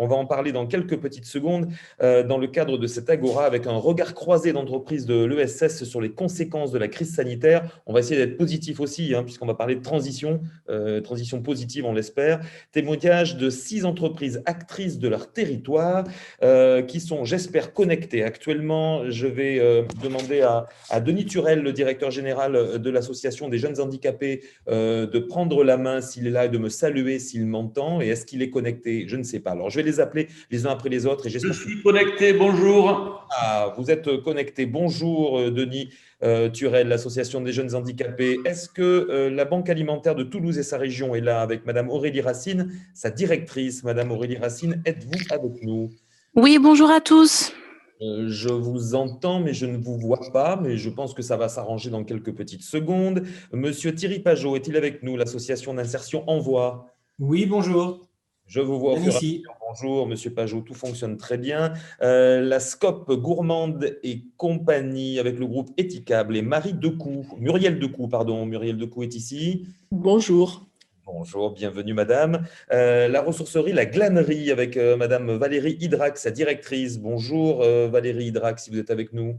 On va en parler dans quelques petites secondes dans le cadre de cette Agora avec un regard croisé d'entreprise de l'ESS sur les conséquences de la crise sanitaire. On va essayer d'être positif aussi, puisqu'on va parler de transition positive, on l'espère. Témoignage de 6 entreprises actrices de leur territoire qui sont, j'espère, connectées. Actuellement, je vais demander à Denis Turel, le directeur général de l'Association des jeunes handicapés, de prendre la main s'il est là et de me saluer s'il m'entend. Et est-ce qu'il est connecté? Je ne sais pas. Alors, je vais les appeler les uns après les autres. Et je suis connecté, bonjour. Ah, vous êtes connecté. Bonjour, Denis Turel, l'Association des jeunes handicapés. Est-ce que la Banque alimentaire de Toulouse et sa région est là avec Madame Aurélie Racine, sa directrice? Madame Aurélie Racine, êtes-vous avec nous? Oui, bonjour à tous. Je vous entends, mais je ne vous vois pas, mais je pense que ça va s'arranger dans quelques petites secondes. Monsieur Thierry Pajot, est-il avec nous, l'association d'insertion Envoi? Oui, bonjour. Je vous vois au Bien fur et à ici. mesure. Bonjour, Monsieur Pajot, tout fonctionne très bien. La SCOP Gourmande et compagnie avec le groupe Éthicable et Muriel Decou est ici. Bonjour. Bonjour, bienvenue madame. La ressourcerie, la glanerie avec madame Valérie Hydrac, sa directrice. Bonjour Valérie Hydrac, si vous êtes avec nous.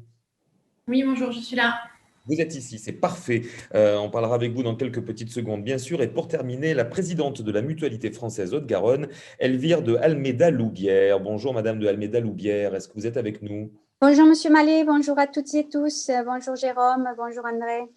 Oui, bonjour, je suis là. Vous êtes ici, c'est parfait. On parlera avec vous dans quelques petites secondes, bien sûr. Et pour terminer, la présidente de la Mutualité française Haute-Garonne, Elvire de Almeida-Loubière. Bonjour madame de Almeida-Loubière, est-ce que vous êtes avec nous? Bonjour Monsieur Mallet, bonjour à toutes et tous. Bonjour Jérôme, bonjour André.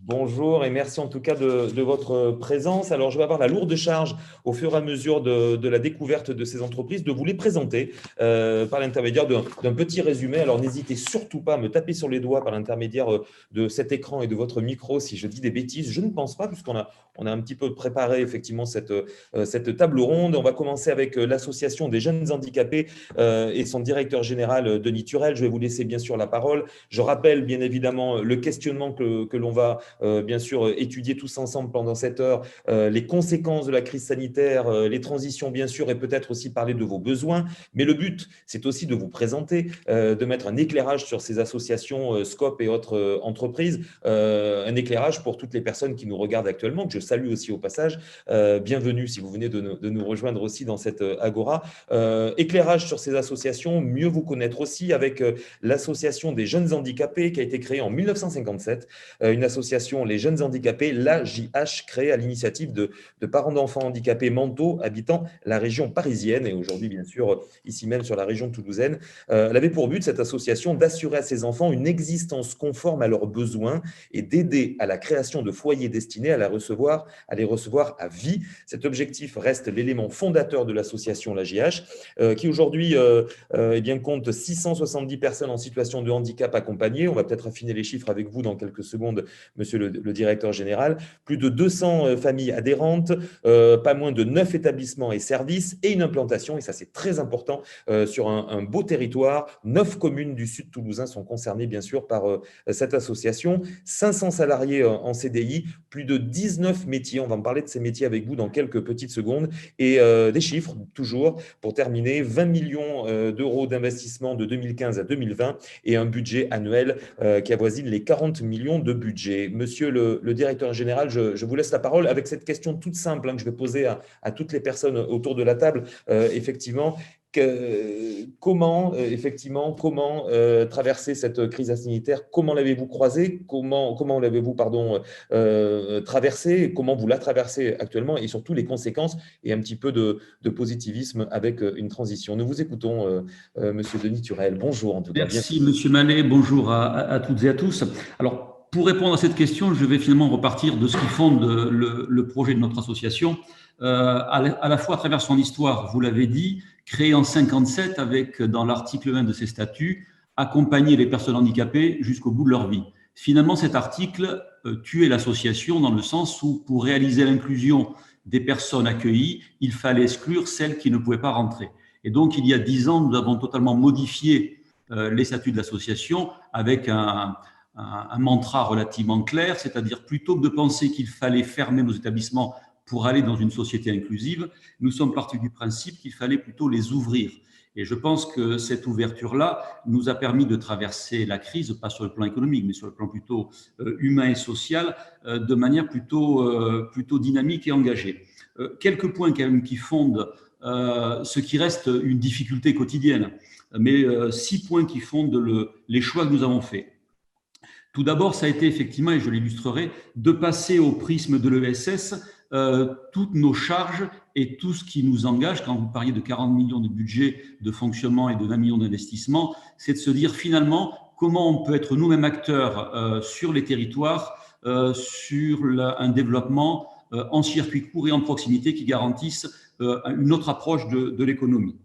Bonjour et merci en tout cas de votre présence. Alors, je vais avoir la lourde charge au fur et à mesure de la découverte de ces entreprises de vous les présenter par l'intermédiaire d'un petit résumé. Alors, n'hésitez surtout pas à me taper sur les doigts par l'intermédiaire de cet écran et de votre micro si je dis des bêtises. Je ne pense pas puisqu'on a un petit peu préparé effectivement cette table ronde. On va commencer avec l'association des jeunes handicapés et son directeur général Denis Turel. Je vais vous laisser bien sûr la parole. Je rappelle bien évidemment le questionnement que l'on va bien sûr étudier tous ensemble pendant cette heure, les conséquences de la crise sanitaire, les transitions bien sûr, et peut-être aussi parler de vos besoins. Mais le but, c'est aussi de vous présenter, de mettre un éclairage sur ces associations SCOP et autres entreprises, un éclairage pour toutes les personnes qui nous regardent actuellement, que je salue aussi au passage. Bienvenue si vous venez de nous rejoindre aussi dans cette Agora. Éclairage sur ces associations, mieux vous connaître aussi avec l'association des jeunes handicapés qui a été créée en 1957, une association les jeunes handicapés, l'AJH, créée à l'initiative de parents d'enfants handicapés mentaux habitant la région parisienne et aujourd'hui, bien sûr, ici même sur la région toulousaine. Elle avait pour but, cette association, d'assurer à ces enfants une existence conforme à leurs besoins et d'aider à la création de foyers destinés à les recevoir à vie. Cet objectif reste l'élément fondateur de l'association l'AJH, qui aujourd'hui compte 670 personnes en situation de handicap accompagnées. On va peut-être affiner les chiffres avec vous dans quelques secondes, monsieur le directeur général. Plus de 200 familles adhérentes, pas moins de 9 établissements et services et une implantation, et ça c'est très important, sur un beau territoire. 9 communes du sud toulousain sont concernées bien sûr par cette association. 500 salariés en CDI, plus de 19 métiers. On va en parler de ces métiers avec vous dans quelques petites secondes. Et des chiffres, toujours, pour terminer, 20 millions d'euros d'investissement de 2015 à 2020 et un budget annuel qui avoisine les 40 millions de budget. Monsieur le directeur général, je vous laisse la parole avec cette question toute simple que je vais poser à toutes les personnes autour de la table. Effectivement, comment traverser cette crise sanitaire? Comment l'avez-vous croisée? Comment l'avez-vous traversée? Comment vous la traversez actuellement? Et surtout les conséquences et un petit peu de positivisme avec une transition. Nous vous écoutons, monsieur Denis Turel. Bonjour en tout cas. Merci monsieur Mallet, bonjour à toutes et à tous. Alors, pour répondre à cette question, je vais finalement repartir de ce qui fonde le projet de notre association, à la fois à travers son histoire, vous l'avez dit, créée en 1957 avec, dans l'article 1 de ses statuts, accompagner les personnes handicapées jusqu'au bout de leur vie. Finalement, cet article tuait l'association dans le sens où, pour réaliser l'inclusion des personnes accueillies, il fallait exclure celles qui ne pouvaient pas rentrer. Et donc, il y a 10 ans, nous avons totalement modifié les statuts de l'association avec un mantra relativement clair, c'est-à-dire plutôt que de penser qu'il fallait fermer nos établissements pour aller dans une société inclusive, nous sommes partis du principe qu'il fallait plutôt les ouvrir. Et je pense que cette ouverture-là nous a permis de traverser la crise, pas sur le plan économique, mais sur le plan plutôt humain et social, de manière plutôt dynamique et engagée. Quelques points quand même qui fondent ce qui reste une difficulté quotidienne. Mais 6 points qui fondent les choix que nous avons faits. Tout d'abord, ça a été effectivement, et je l'illustrerai, de passer au prisme de l'ESS toutes nos charges et tout ce qui nous engage. Quand vous parliez de 40 millions de budget de fonctionnement et de 20 millions d'investissement, c'est de se dire finalement comment on peut être nous-mêmes acteurs sur les territoires, sur un développement en circuit court et en proximité qui garantissent une autre approche de l'économie.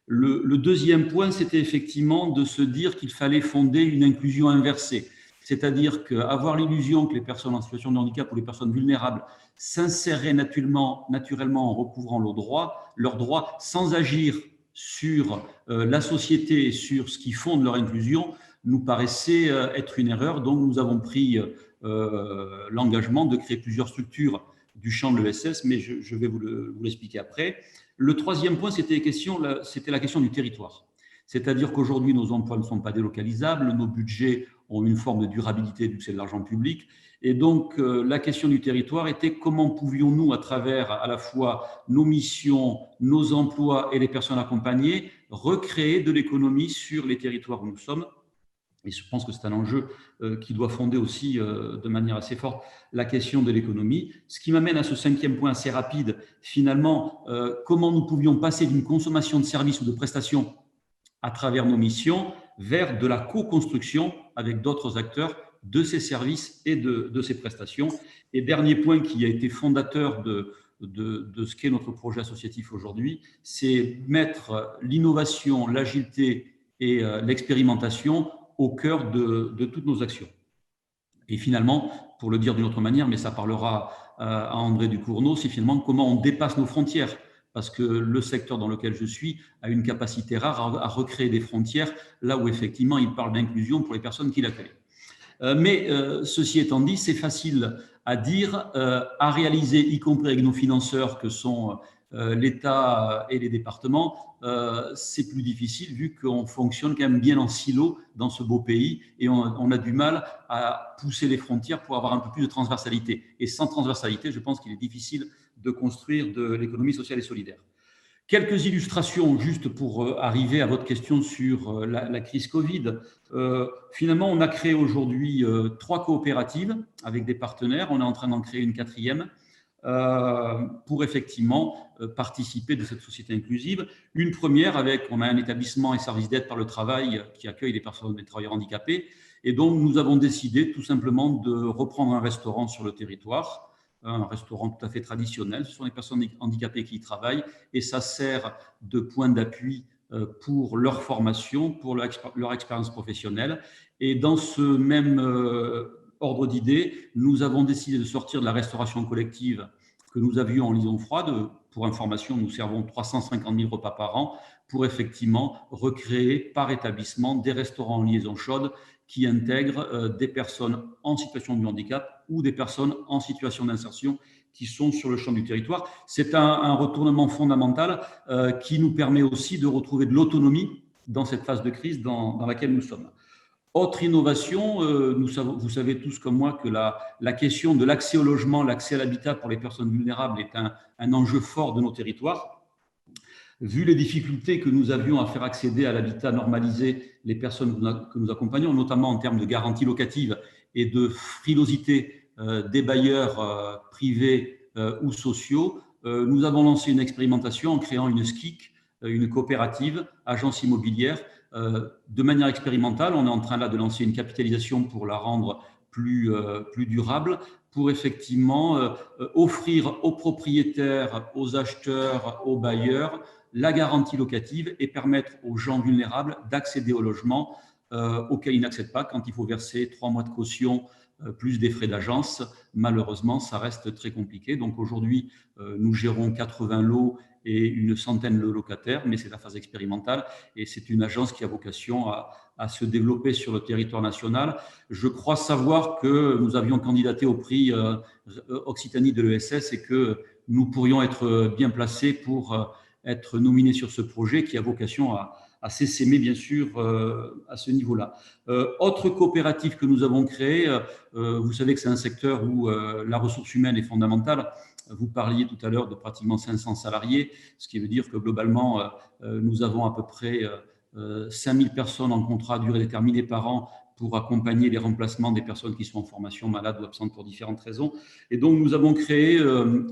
Le deuxième point, c'était effectivement de se dire qu'il fallait fonder une inclusion inversée. C'est-à-dire qu'avoir l'illusion que les personnes en situation de handicap ou les personnes vulnérables s'inséreraient naturellement en recouvrant leurs droits sans agir sur la société et sur ce qui fonde leur inclusion nous paraissait être une erreur. Donc nous avons pris l'engagement de créer plusieurs structures du champ de l'ESS, mais je vais vous l'expliquer après. Le troisième point, c'était la question du territoire. C'est-à-dire qu'aujourd'hui, nos emplois ne sont pas délocalisables, nos budgets ont une forme de durabilité vu que c'est de l'argent public. Et donc, la question du territoire était comment pouvions-nous, à travers à la fois nos missions, nos emplois et les personnes accompagnées, recréer de l'économie sur les territoires où nous sommes. Et je pense que c'est un enjeu qui doit fonder aussi de manière assez forte la question de l'économie. Ce qui m'amène à ce 5e point assez rapide, finalement, comment nous pouvions passer d'une consommation de services ou de prestations à travers nos missions vers de la co-construction avec d'autres acteurs de ces services et de ces prestations. Et dernier point qui a été fondateur de ce qu'est notre projet associatif aujourd'hui, c'est mettre l'innovation, l'agilité et l'expérimentation au cœur de toutes nos actions. Et finalement, pour le dire d'une autre manière, mais ça parlera à André Ducournau, c'est finalement comment on dépasse nos frontières. Parce que le secteur dans lequel je suis a une capacité rare à recréer des frontières, là où effectivement il parle d'inclusion pour les personnes qui l'accueillent. Mais ceci étant dit, c'est facile à dire, à réaliser, y compris avec nos financeurs que sont l'État et les départements, c'est plus difficile vu qu'on fonctionne quand même bien en silo dans ce beau pays et on a du mal à pousser les frontières pour avoir un peu plus de transversalité. Et sans transversalité, je pense qu'il est difficile de construire de l'économie sociale et solidaire. Quelques illustrations juste pour arriver à votre question sur la crise Covid. Finalement, on a créé aujourd'hui 3 coopératives avec des partenaires. On est en train d'en créer une 4e pour effectivement participer de cette société inclusive. Une première on a un établissement et service d'aide par le travail qui accueille les personnes, les travailleurs handicapés. Et donc, nous avons décidé tout simplement de reprendre un restaurant sur le territoire, un restaurant tout à fait traditionnel. Ce sont les personnes handicapées qui y travaillent et ça sert de point d'appui pour leur formation, pour leur expérience professionnelle. Et dans ce même ordre d'idées, nous avons décidé de sortir de la restauration collective que nous avions en liaison froide. Pour information, nous servons 350 000 repas par an pour effectivement recréer par établissement des restaurants en liaison chaude qui intègrent des personnes en situation de handicap ou des personnes en situation d'insertion qui sont sur le champ du territoire. C'est un retournement fondamental qui nous permet aussi de retrouver de l'autonomie dans cette phase de crise dans laquelle nous sommes. Autre innovation, vous savez tous comme moi que la question de l'accès au logement, l'accès à l'habitat pour les personnes vulnérables est un enjeu fort de nos territoires. Vu les difficultés que nous avions à faire accéder à l'habitat normalisé les personnes que nous accompagnons, notamment en termes de garantie locative et de frilosité des bailleurs privés ou sociaux, nous avons lancé une expérimentation en créant une SCIC, une coopérative, agence immobilière. De manière expérimentale, on est en train là de lancer une capitalisation pour la rendre plus durable, pour effectivement offrir aux propriétaires, aux acheteurs, aux bailleurs la garantie locative et permettre aux gens vulnérables d'accéder au logement auquel ils n'accèdent pas quand il faut verser 3 mois de caution plus des frais d'agence. Malheureusement, ça reste très compliqué. Donc aujourd'hui, nous gérons 80 lots et une centaine de locataires, mais c'est la phase expérimentale et c'est une agence qui a vocation à se développer sur le territoire national. Je crois savoir que nous avions candidaté au prix Occitanie de l'ESS et que nous pourrions être bien placés pour être nominés sur ce projet qui a vocation à s'essaimer, bien sûr, à ce niveau-là. Autre coopérative que nous avons créée, vous savez que c'est un secteur où la ressource humaine est fondamentale. Vous parliez tout à l'heure de pratiquement 500 salariés, ce qui veut dire que globalement, nous avons à peu près 5000 personnes en contrat à durée déterminée par an pour accompagner les remplacements des personnes qui sont en formation, malades ou absentes pour différentes raisons. Et donc, nous avons créé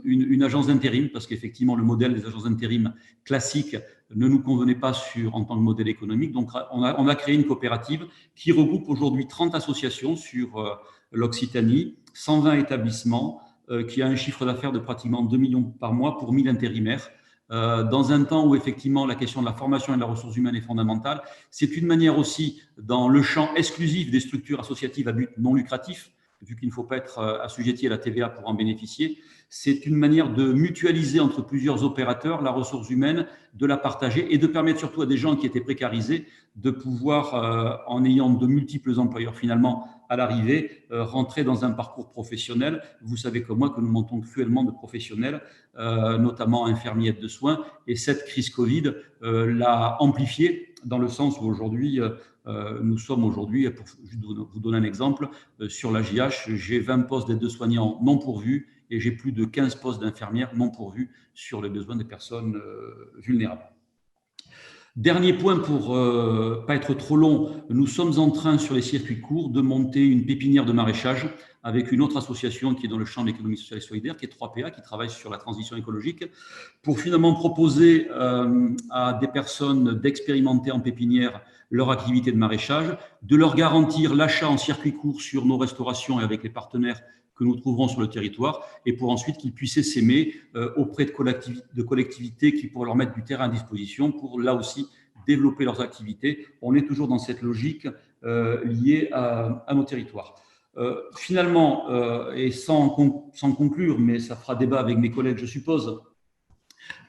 une agence d'intérim parce qu'effectivement, le modèle des agences d'intérim classiques ne nous convenait pas en tant que modèle économique. Donc, on a créé une coopérative qui regroupe aujourd'hui 30 associations sur l'Occitanie, 120 établissements, qui a un chiffre d'affaires de pratiquement 2 millions par mois pour 1000 intérimaires. Dans un temps où effectivement la question de la formation et de la ressource humaine est fondamentale, c'est une manière aussi dans le champ exclusif des structures associatives à but non lucratif, vu qu'il ne faut pas être assujetti à la TVA pour en bénéficier, c'est une manière de mutualiser entre plusieurs opérateurs la ressource humaine, de la partager et de permettre surtout à des gens qui étaient précarisés de pouvoir, en ayant de multiples employeurs finalement à l'arrivée, rentrer dans un parcours professionnel. Vous savez comme moi que nous montons cruellement de professionnels, notamment infirmiers de soins, et cette crise Covid l'a amplifié dans le sens où aujourd'hui, nous sommes aujourd'hui, pour vous donner un exemple, sur la JH, j'ai 20 postes d'aide-soignants non pourvus et j'ai plus de 15 postes d'infirmières non pourvus sur les besoins des personnes vulnérables. Dernier point pour pas être trop long, nous sommes en train sur les circuits courts de monter une pépinière de maraîchage avec une autre association qui est dans le champ de l'économie sociale et solidaire, qui est 3PA, qui travaille sur la transition écologique, pour finalement proposer à des personnes d'expérimenter en pépinière leur activité de maraîchage, de leur garantir l'achat en circuit court sur nos restaurations et avec les partenaires que nous trouverons sur le territoire, et pour ensuite qu'ils puissent s'aimer auprès de collectivités qui pourraient leur mettre du terrain à disposition pour, là aussi, développer leurs activités. On est toujours dans cette logique liée à nos territoires. Finalement, et sans conclure, mais ça fera débat avec mes collègues, je suppose,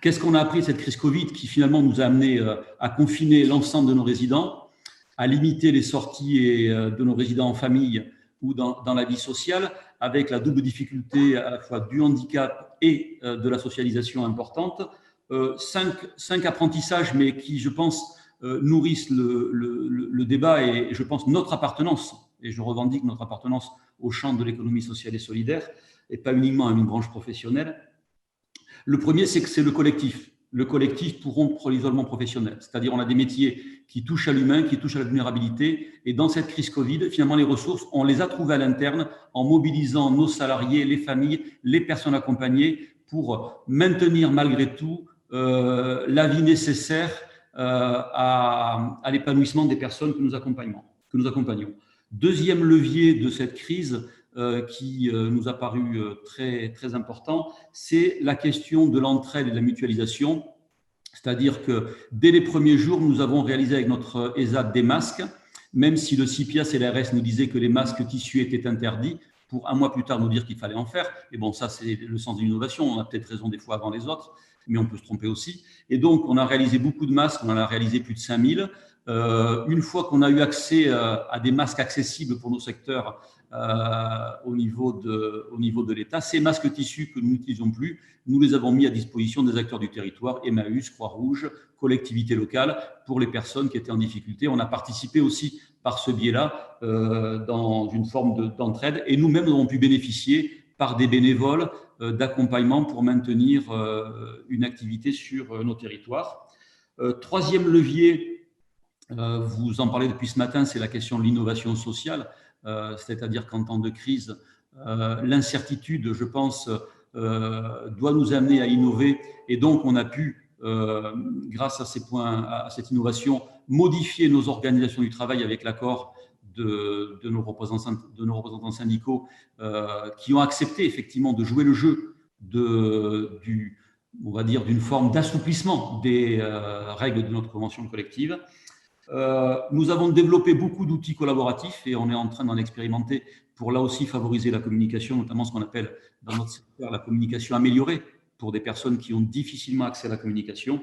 qu'est-ce qu'on a appris de cette crise Covid qui finalement nous a amené à confiner l'ensemble de nos résidents, à limiter les sorties de nos résidents en famille ou dans la vie sociale, avec la double difficulté à la fois du handicap et de la socialisation importante. 5 apprentissages, mais qui, je pense, nourrissent le débat et je pense notre appartenance, et je revendique notre appartenance au champ de l'économie sociale et solidaire, et pas uniquement à une branche professionnelle. Le premier, c'est que c'est le collectif. Le collectif pour rompre l'isolement professionnel. C'est-à-dire, on a des métiers qui touchent à l'humain, qui touchent à la vulnérabilité. Et dans cette crise Covid, finalement, les ressources, on les a trouvées à l'interne en mobilisant nos salariés, les familles, les personnes accompagnées pour maintenir malgré tout la vie nécessaire à l'épanouissement des personnes que nous accompagnons. Deuxième levier de cette crise, qui nous a paru très, très important, c'est la question de l'entraide et de la mutualisation. C'est-à-dire que dès les premiers jours, nous avons réalisé avec notre ESAT des masques, même si le CIPIAS et l'ARS nous disaient que les masques tissus étaient interdits, pour un mois plus tard nous dire qu'il fallait en faire. Et bon, ça c'est le sens de l'innovation, on a peut-être raison des fois avant les autres, mais on peut se tromper aussi. Et donc, on a réalisé beaucoup de masques, on en a réalisé plus de 5000. Une fois qu'on a eu accès à des masques accessibles pour nos secteurs, au niveau de l'État. Ces masques tissus que nous n'utilisons plus, nous les avons mis à disposition des acteurs du territoire, Emmaüs, Croix-Rouge, collectivités locales, pour les personnes qui étaient en difficulté. On a participé aussi par ce biais-là dans une forme d'entraide et nous-mêmes nous avons pu bénéficier par des bénévoles d'accompagnement pour maintenir une activité sur nos territoires. Troisième levier, vous en parlez depuis ce matin, c'est la question de l'innovation sociale. C'est-à-dire qu'en temps de crise, l'incertitude, je pense, doit nous amener à innover. Et donc, on a pu, grâce à cette innovation, modifier nos organisations du travail avec l'accord de nos représentants syndicaux qui ont accepté effectivement de jouer le jeu on va dire, d'une forme d'assouplissement des règles de notre convention collective. Nous avons développé beaucoup d'outils collaboratifs et on est en train d'en expérimenter pour là aussi favoriser la communication, notamment ce qu'on appelle dans notre secteur la communication améliorée pour des personnes qui ont difficilement accès à la communication.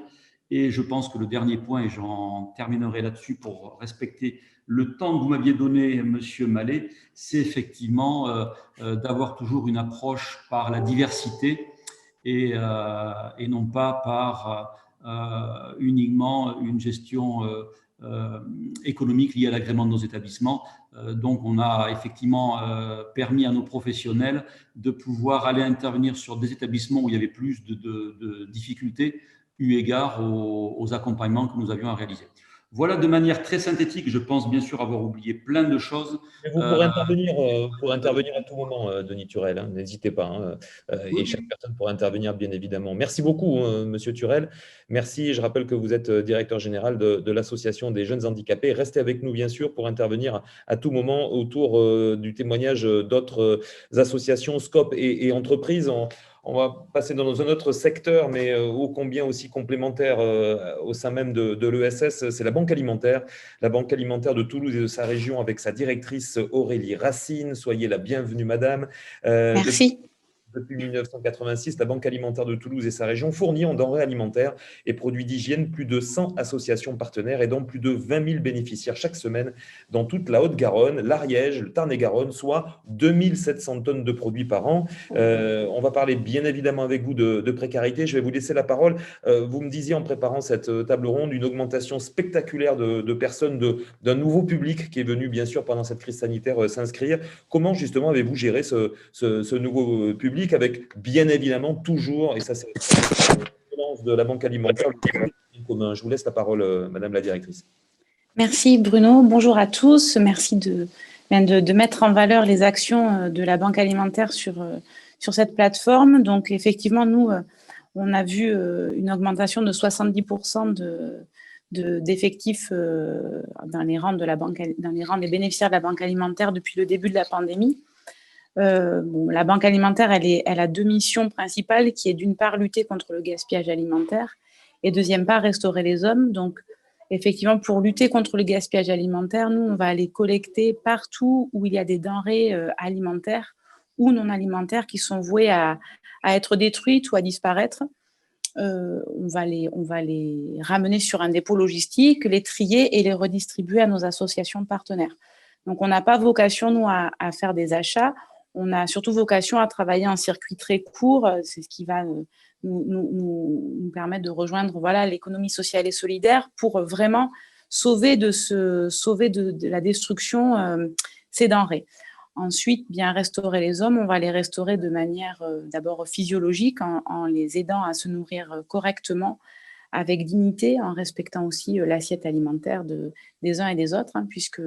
Et je pense que le dernier point, et j'en terminerai là-dessus pour respecter le temps que vous m'aviez donné, Monsieur Mallet, c'est effectivement d'avoir toujours une approche par la diversité et non pas par uniquement une gestion économique liée à l'agrément de nos établissements. Donc, on a effectivement permis à nos professionnels de pouvoir aller intervenir sur des établissements où il y avait plus de difficultés eu égard aux accompagnements que nous avions à réaliser. Voilà de manière très synthétique, je pense bien sûr avoir oublié plein de choses. Mais vous pourrez intervenir à tout moment, Denis Turel, hein, n'hésitez pas, hein, et chaque personne pourra intervenir, bien évidemment. Merci beaucoup, Monsieur Turel. Merci. Je rappelle que vous êtes directeur général de l'Association des jeunes handicapés. Restez avec nous, bien sûr, pour intervenir à tout moment autour du témoignage d'autres associations, SCOP et entreprises. On va passer dans un autre secteur, mais ô combien aussi complémentaire au sein même de l'ESS, c'est la Banque alimentaire. La Banque alimentaire de Toulouse et de sa région avec sa directrice Aurélie Racine. Soyez la bienvenue, madame. Merci. Depuis 1986, la Banque alimentaire de Toulouse et sa région fournit en denrées alimentaires et produits d'hygiène plus de 100 associations partenaires aidant plus de 20 000 bénéficiaires chaque semaine dans toute la Haute-Garonne, l'Ariège, le Tarn-et-Garonne, soit 2700 tonnes de produits par an. On va parler bien évidemment avec vous de précarité. Je vais vous laisser la parole. Vous me disiez en préparant cette table ronde une augmentation spectaculaire de personnes, d'un nouveau public qui est venu bien sûr pendant cette crise sanitaire s'inscrire. Comment justement avez-vous géré ce nouveau public avec bien évidemment toujours, et ça c'est l'excellence de la Banque alimentaire, le commun. Je vous laisse la parole, Madame la directrice. Merci Bruno. Bonjour à tous. Merci de mettre en valeur les actions de la Banque alimentaire sur cette plateforme. Donc effectivement, nous, on a vu une augmentation de 70% d'effectifs dans les rangs des bénéficiaires de la Banque alimentaire depuis le début de la pandémie. La Banque alimentaire, elle a deux missions principales, qui est d'une part lutter contre le gaspillage alimentaire et deuxième part restaurer les hommes. Donc, effectivement, pour lutter contre le gaspillage alimentaire, nous, on va aller collecter partout où il y a des denrées alimentaires ou non alimentaires qui sont vouées à être détruites ou à disparaître. On va les ramener sur un dépôt logistique, les trier et les redistribuer à nos associations partenaires. Donc, on n'a pas vocation, nous, à faire des achats. On a surtout vocation à travailler en circuit très court. C'est ce qui va nous permettre de rejoindre l'économie sociale et solidaire pour vraiment sauver de la destruction ces denrées. Ensuite, bien restaurer les hommes, on va les restaurer de manière d'abord physiologique en les aidant à se nourrir correctement, avec dignité, en respectant aussi l'assiette alimentaire des uns et des autres, puisque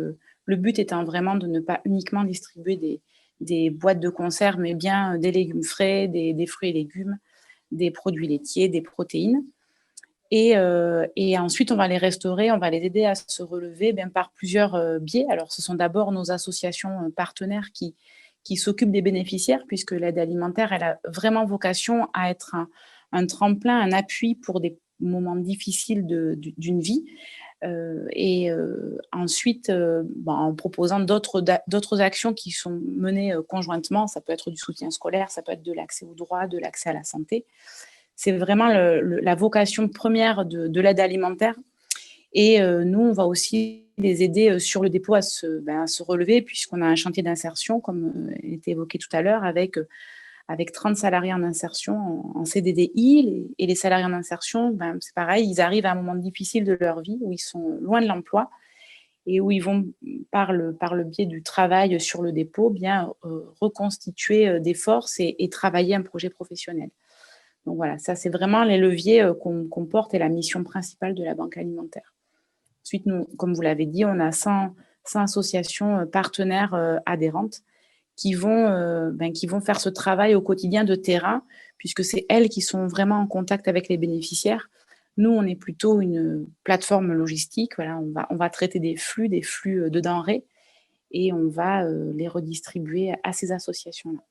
le but étant vraiment de ne pas uniquement distribuer des boîtes de conserve, mais bien des légumes frais, des fruits et légumes, des produits laitiers, des protéines. Et ensuite, on va les restaurer, on va les aider à se relever par plusieurs biais. Alors, ce sont d'abord nos associations partenaires qui s'occupent des bénéficiaires, puisque l'aide alimentaire, elle a vraiment vocation à être un tremplin, un appui pour des moments difficiles d'une vie. Ensuite, en proposant d'autres actions qui sont menées conjointement, ça peut être du soutien scolaire, ça peut être de l'accès aux droits, de l'accès à la santé. C'est vraiment la vocation première de l'aide alimentaire. Et nous, on va aussi les aider sur le dépôt à se relever, puisqu'on a un chantier d'insertion, comme il était évoqué tout à l'heure, avec 30 salariés en insertion en CDDI. Et les salariés en insertion, c'est pareil, ils arrivent à un moment difficile de leur vie où ils sont loin de l'emploi et où ils vont, par le biais du travail sur le dépôt, bien reconstituer des forces et travailler un projet professionnel. Donc voilà, ça c'est vraiment les leviers qu'on porte et la mission principale de la Banque alimentaire. Ensuite, nous, comme vous l'avez dit, on a 100 associations partenaires adhérentes qui vont faire ce travail au quotidien de terrain, puisque c'est elles qui sont vraiment en contact avec les bénéficiaires. Nous, on est plutôt une plateforme logistique. Voilà, on va traiter des flux de denrées et on va les redistribuer à ces associations-là.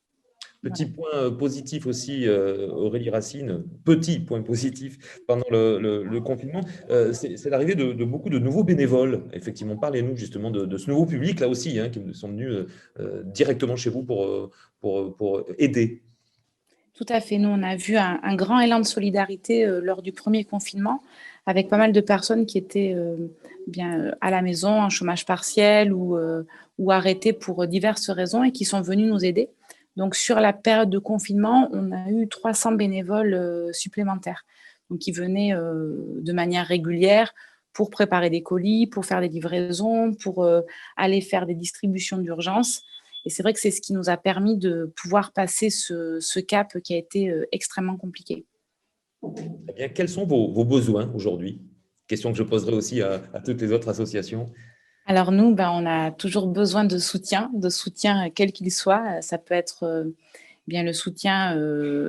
Petit point positif aussi, Aurélie Racine, petit point positif pendant le confinement, c'est l'arrivée de beaucoup de nouveaux bénévoles. Effectivement, parlez-nous justement de ce nouveau public, là aussi, qui sont venus directement chez vous pour aider. Tout à fait. Nous, on a vu un grand élan de solidarité lors du premier confinement, avec pas mal de personnes qui étaient à la maison, en chômage partiel ou arrêtées pour diverses raisons et qui sont venus nous aider. Donc, sur la période de confinement, on a eu 300 bénévoles supplémentaires, donc qui venaient de manière régulière, pour préparer des colis, pour faire des livraisons, pour aller faire des distributions d'urgence. Et c'est vrai que c'est ce qui nous a permis de pouvoir passer ce cap qui a été extrêmement compliqué. Eh bien, quels sont vos besoins aujourd'hui? Question que je poserai aussi à toutes les autres associations. Alors nous, on a toujours besoin de soutien quel qu'il soit. Ça peut être bien le soutien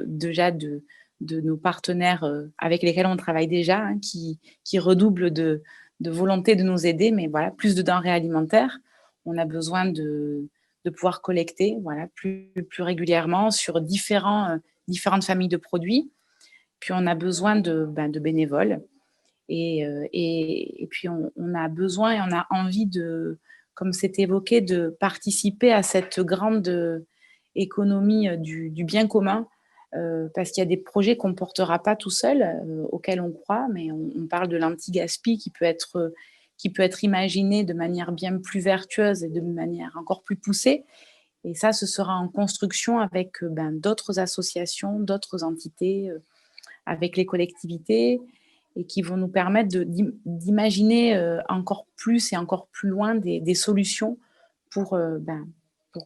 déjà de nos partenaires avec lesquels on travaille déjà, hein, qui redoublent de volonté de nous aider, mais voilà, plus de denrées alimentaires. On a besoin de pouvoir collecter, voilà, plus régulièrement sur différentes familles de produits. Puis on a besoin de bénévoles. Et puis, on a besoin et on a envie de, comme c'est évoqué, de participer à cette grande économie du bien commun, parce qu'il y a des projets qu'on ne portera pas tout seul, auxquels on croit, mais on parle de l'anti-gaspi qui peut être imaginé de manière bien plus vertueuse et de manière encore plus poussée. Et ça, ce sera en construction avec d'autres associations, d'autres entités, avec les collectivités, et qui vont nous permettre d'imaginer encore plus et encore plus loin des solutions pour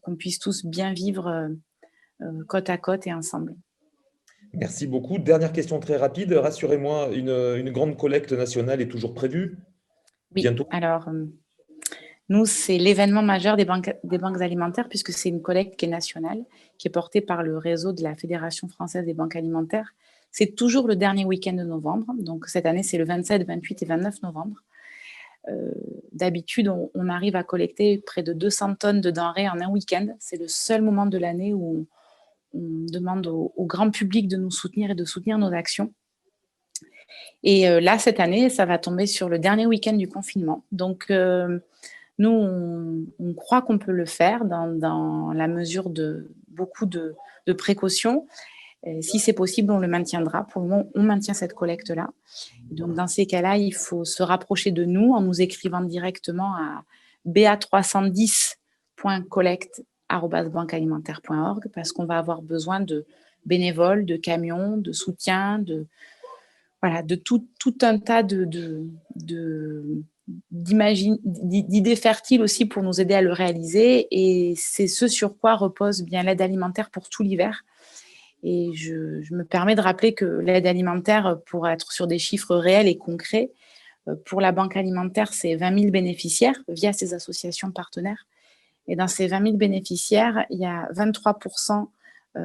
qu'on puisse tous bien vivre côte à côte et ensemble. Merci beaucoup. Dernière question très rapide. Rassurez-moi, une grande collecte nationale est toujours prévue Oui, bientôt? alors nous, c'est l'événement majeur des banques alimentaires, puisque c'est une collecte qui est nationale, qui est portée par le réseau de la Fédération française des banques alimentaires. C'est toujours le dernier week-end de novembre. Donc, cette année, c'est le 27, 28 et 29 novembre. D'habitude, on arrive à collecter près de 200 tonnes de denrées en un week-end. C'est le seul moment de l'année où on demande au grand public de nous soutenir et de soutenir nos actions. Et là, cette année, ça va tomber sur le dernier week-end du confinement. Donc, nous, on croit qu'on peut le faire dans la mesure de beaucoup de précautions. Si c'est possible, on le maintiendra. Pour le moment, on maintient cette collecte-là. Donc, dans ces cas-là, il faut se rapprocher de nous en nous écrivant directement à ba310.collect@banquealimentaire.org, parce qu'on va avoir besoin de bénévoles, de camions, de soutien, de tout un tas d'idées fertiles aussi pour nous aider à le réaliser. Et c'est ce sur quoi repose bien l'aide alimentaire pour tout l'hiver. Et je me permets de rappeler que l'aide alimentaire, pour être sur des chiffres réels et concrets, pour la banque alimentaire, c'est 20 000 bénéficiaires via ces associations partenaires. Et dans ces 20 000 bénéficiaires, il y a 23%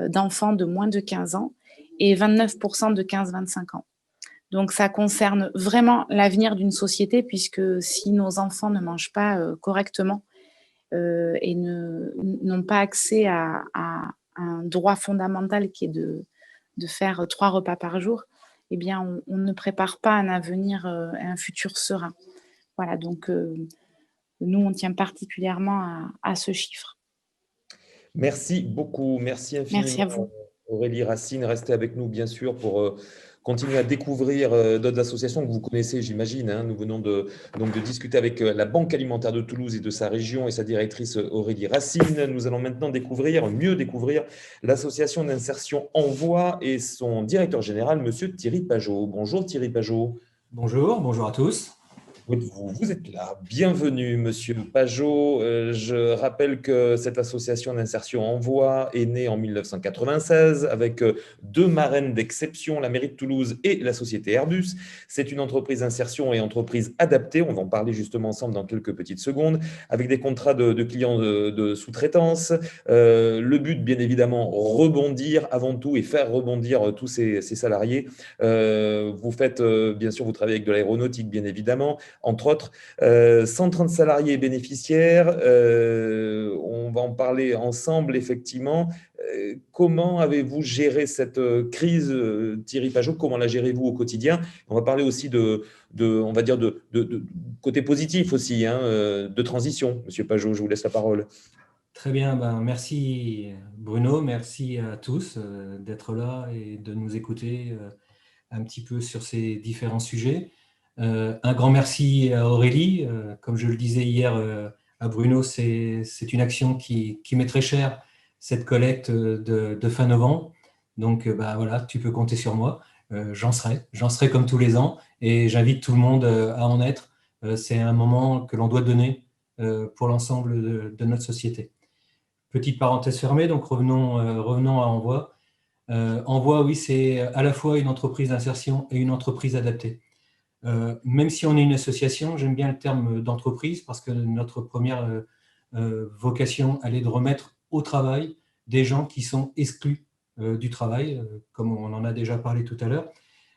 d'enfants de moins de 15 ans et 29% de 15-25 ans. Donc, ça concerne vraiment l'avenir d'une société, puisque si nos enfants ne mangent pas correctement et n'ont pas accès à un droit fondamental qui est de faire 3 repas par jour, eh bien, on ne prépare pas un avenir, un futur serein. Voilà, donc nous, on tient particulièrement à ce chiffre. Merci beaucoup. Merci infiniment. Merci à vous. Aurélie Racine, restez avec nous, bien sûr, pour continuer à découvrir d'autres associations que vous connaissez, j'imagine, hein. Nous venons donc de discuter avec la Banque alimentaire de Toulouse et de sa région et sa directrice Aurélie Racine. Nous allons maintenant mieux découvrir l'association d'insertion Envoi et son directeur général, monsieur Thierry Pajot. Bonjour Thierry Pajot. Bonjour à tous. Vous êtes là. Bienvenue, monsieur Pajot. Je rappelle que cette association d'insertion Envoi est née en 1996 avec 2 marraines d'exception, la mairie de Toulouse et la société Airbus. C'est une entreprise d'insertion et entreprise adaptée. On va en parler justement ensemble dans quelques petites secondes, avec des contrats de clients de sous-traitance. Le but, bien évidemment, rebondir avant tout et faire rebondir tous ces salariés. Vous faites, bien sûr, vous travaillez avec de l'aéronautique, bien évidemment, entre autres, 130 salariés bénéficiaires. On va en parler ensemble, effectivement. Comment avez-vous géré cette crise, Thierry Pajot? Comment la gérez-vous au quotidien? On va parler aussi on va dire de côté positif aussi, hein, de transition. Monsieur Pajot, je vous laisse la parole. Très bien, merci Bruno, merci à tous d'être là et de nous écouter un petit peu sur ces différents sujets. Un grand merci à Aurélie. Comme je le disais hier à Bruno, c'est une action qui m'est très chère, cette collecte de fin novembre. Donc voilà, tu peux compter sur moi. j'en serai comme tous les ans et j'invite tout le monde à en être. C'est un moment que l'on doit donner pour l'ensemble de notre société. Petite parenthèse fermée, donc revenons à Envoi. Envoi, oui, c'est à la fois une entreprise d'insertion et une entreprise adaptée. Même si on est une association, j'aime bien le terme d'entreprise parce que notre première vocation, elle est de remettre au travail des gens qui sont exclus du travail, comme on en a déjà parlé tout à l'heure,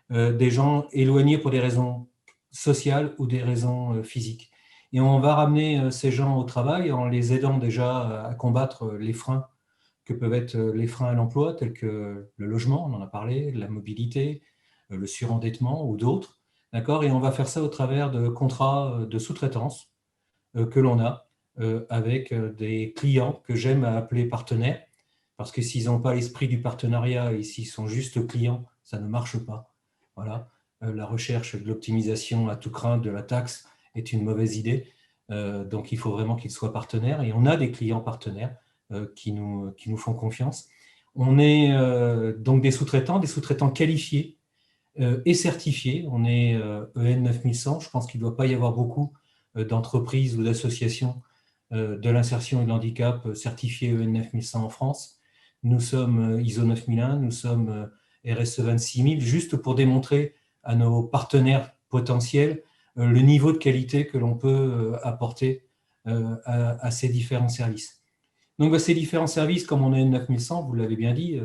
des gens éloignés pour des raisons sociales ou des raisons physiques. Et on va ramener ces gens au travail en les aidant déjà à combattre les freins que peuvent être les freins à l'emploi, tels que le logement, on en a parlé, la mobilité, le surendettement ou d'autres. D'accord ? Et on va faire ça au travers de contrats de sous-traitance que l'on a avec des clients que j'aime appeler partenaires, parce que s'ils n'ont pas l'esprit du partenariat et s'ils sont juste clients, ça ne marche pas. Voilà. La recherche de l'optimisation à tout craint de la taxe est une mauvaise idée. Donc, il faut vraiment qu'ils soient partenaires. Et on a des clients partenaires qui nous font confiance. On est donc des sous-traitants qualifiés et certifiés. On est EN 9100. Je pense qu'il ne doit pas y avoir beaucoup d'entreprises ou d'associations de l'insertion et de l'handicap certifiées EN 9100 en France. Nous sommes ISO 9001, nous sommes RSE 26000, juste pour démontrer à nos partenaires potentiels le niveau de qualité que l'on peut apporter à ces différents services. Donc, ces différents services, comme on a une 9100, vous l'avez bien dit,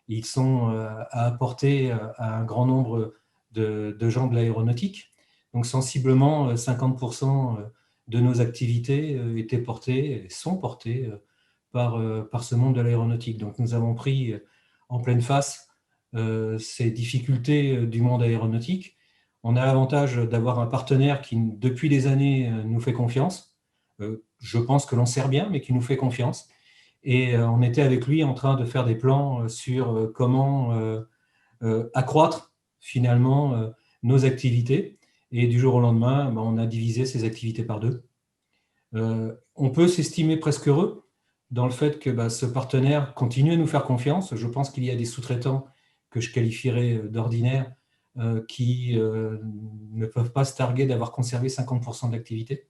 ils sont à apporter à un grand nombre de gens de l'aéronautique. Donc, sensiblement, 50% de nos activités étaient portées, sont portées par ce monde de l'aéronautique. Donc, nous avons pris en pleine face ces difficultés du monde aéronautique. On a l'avantage d'avoir un partenaire qui, depuis des années, nous fait confiance. Je pense que l'on sert bien, mais qui nous fait confiance. Et on était avec lui en train de faire des plans sur comment accroître finalement nos activités. Et du jour au lendemain, on a divisé ces activités par deux. On peut s'estimer presque heureux dans le fait que ce partenaire continue à nous faire confiance. Je pense qu'il y a des sous-traitants que je qualifierais d'ordinaires qui ne peuvent pas se targuer d'avoir conservé 50% de l'activité.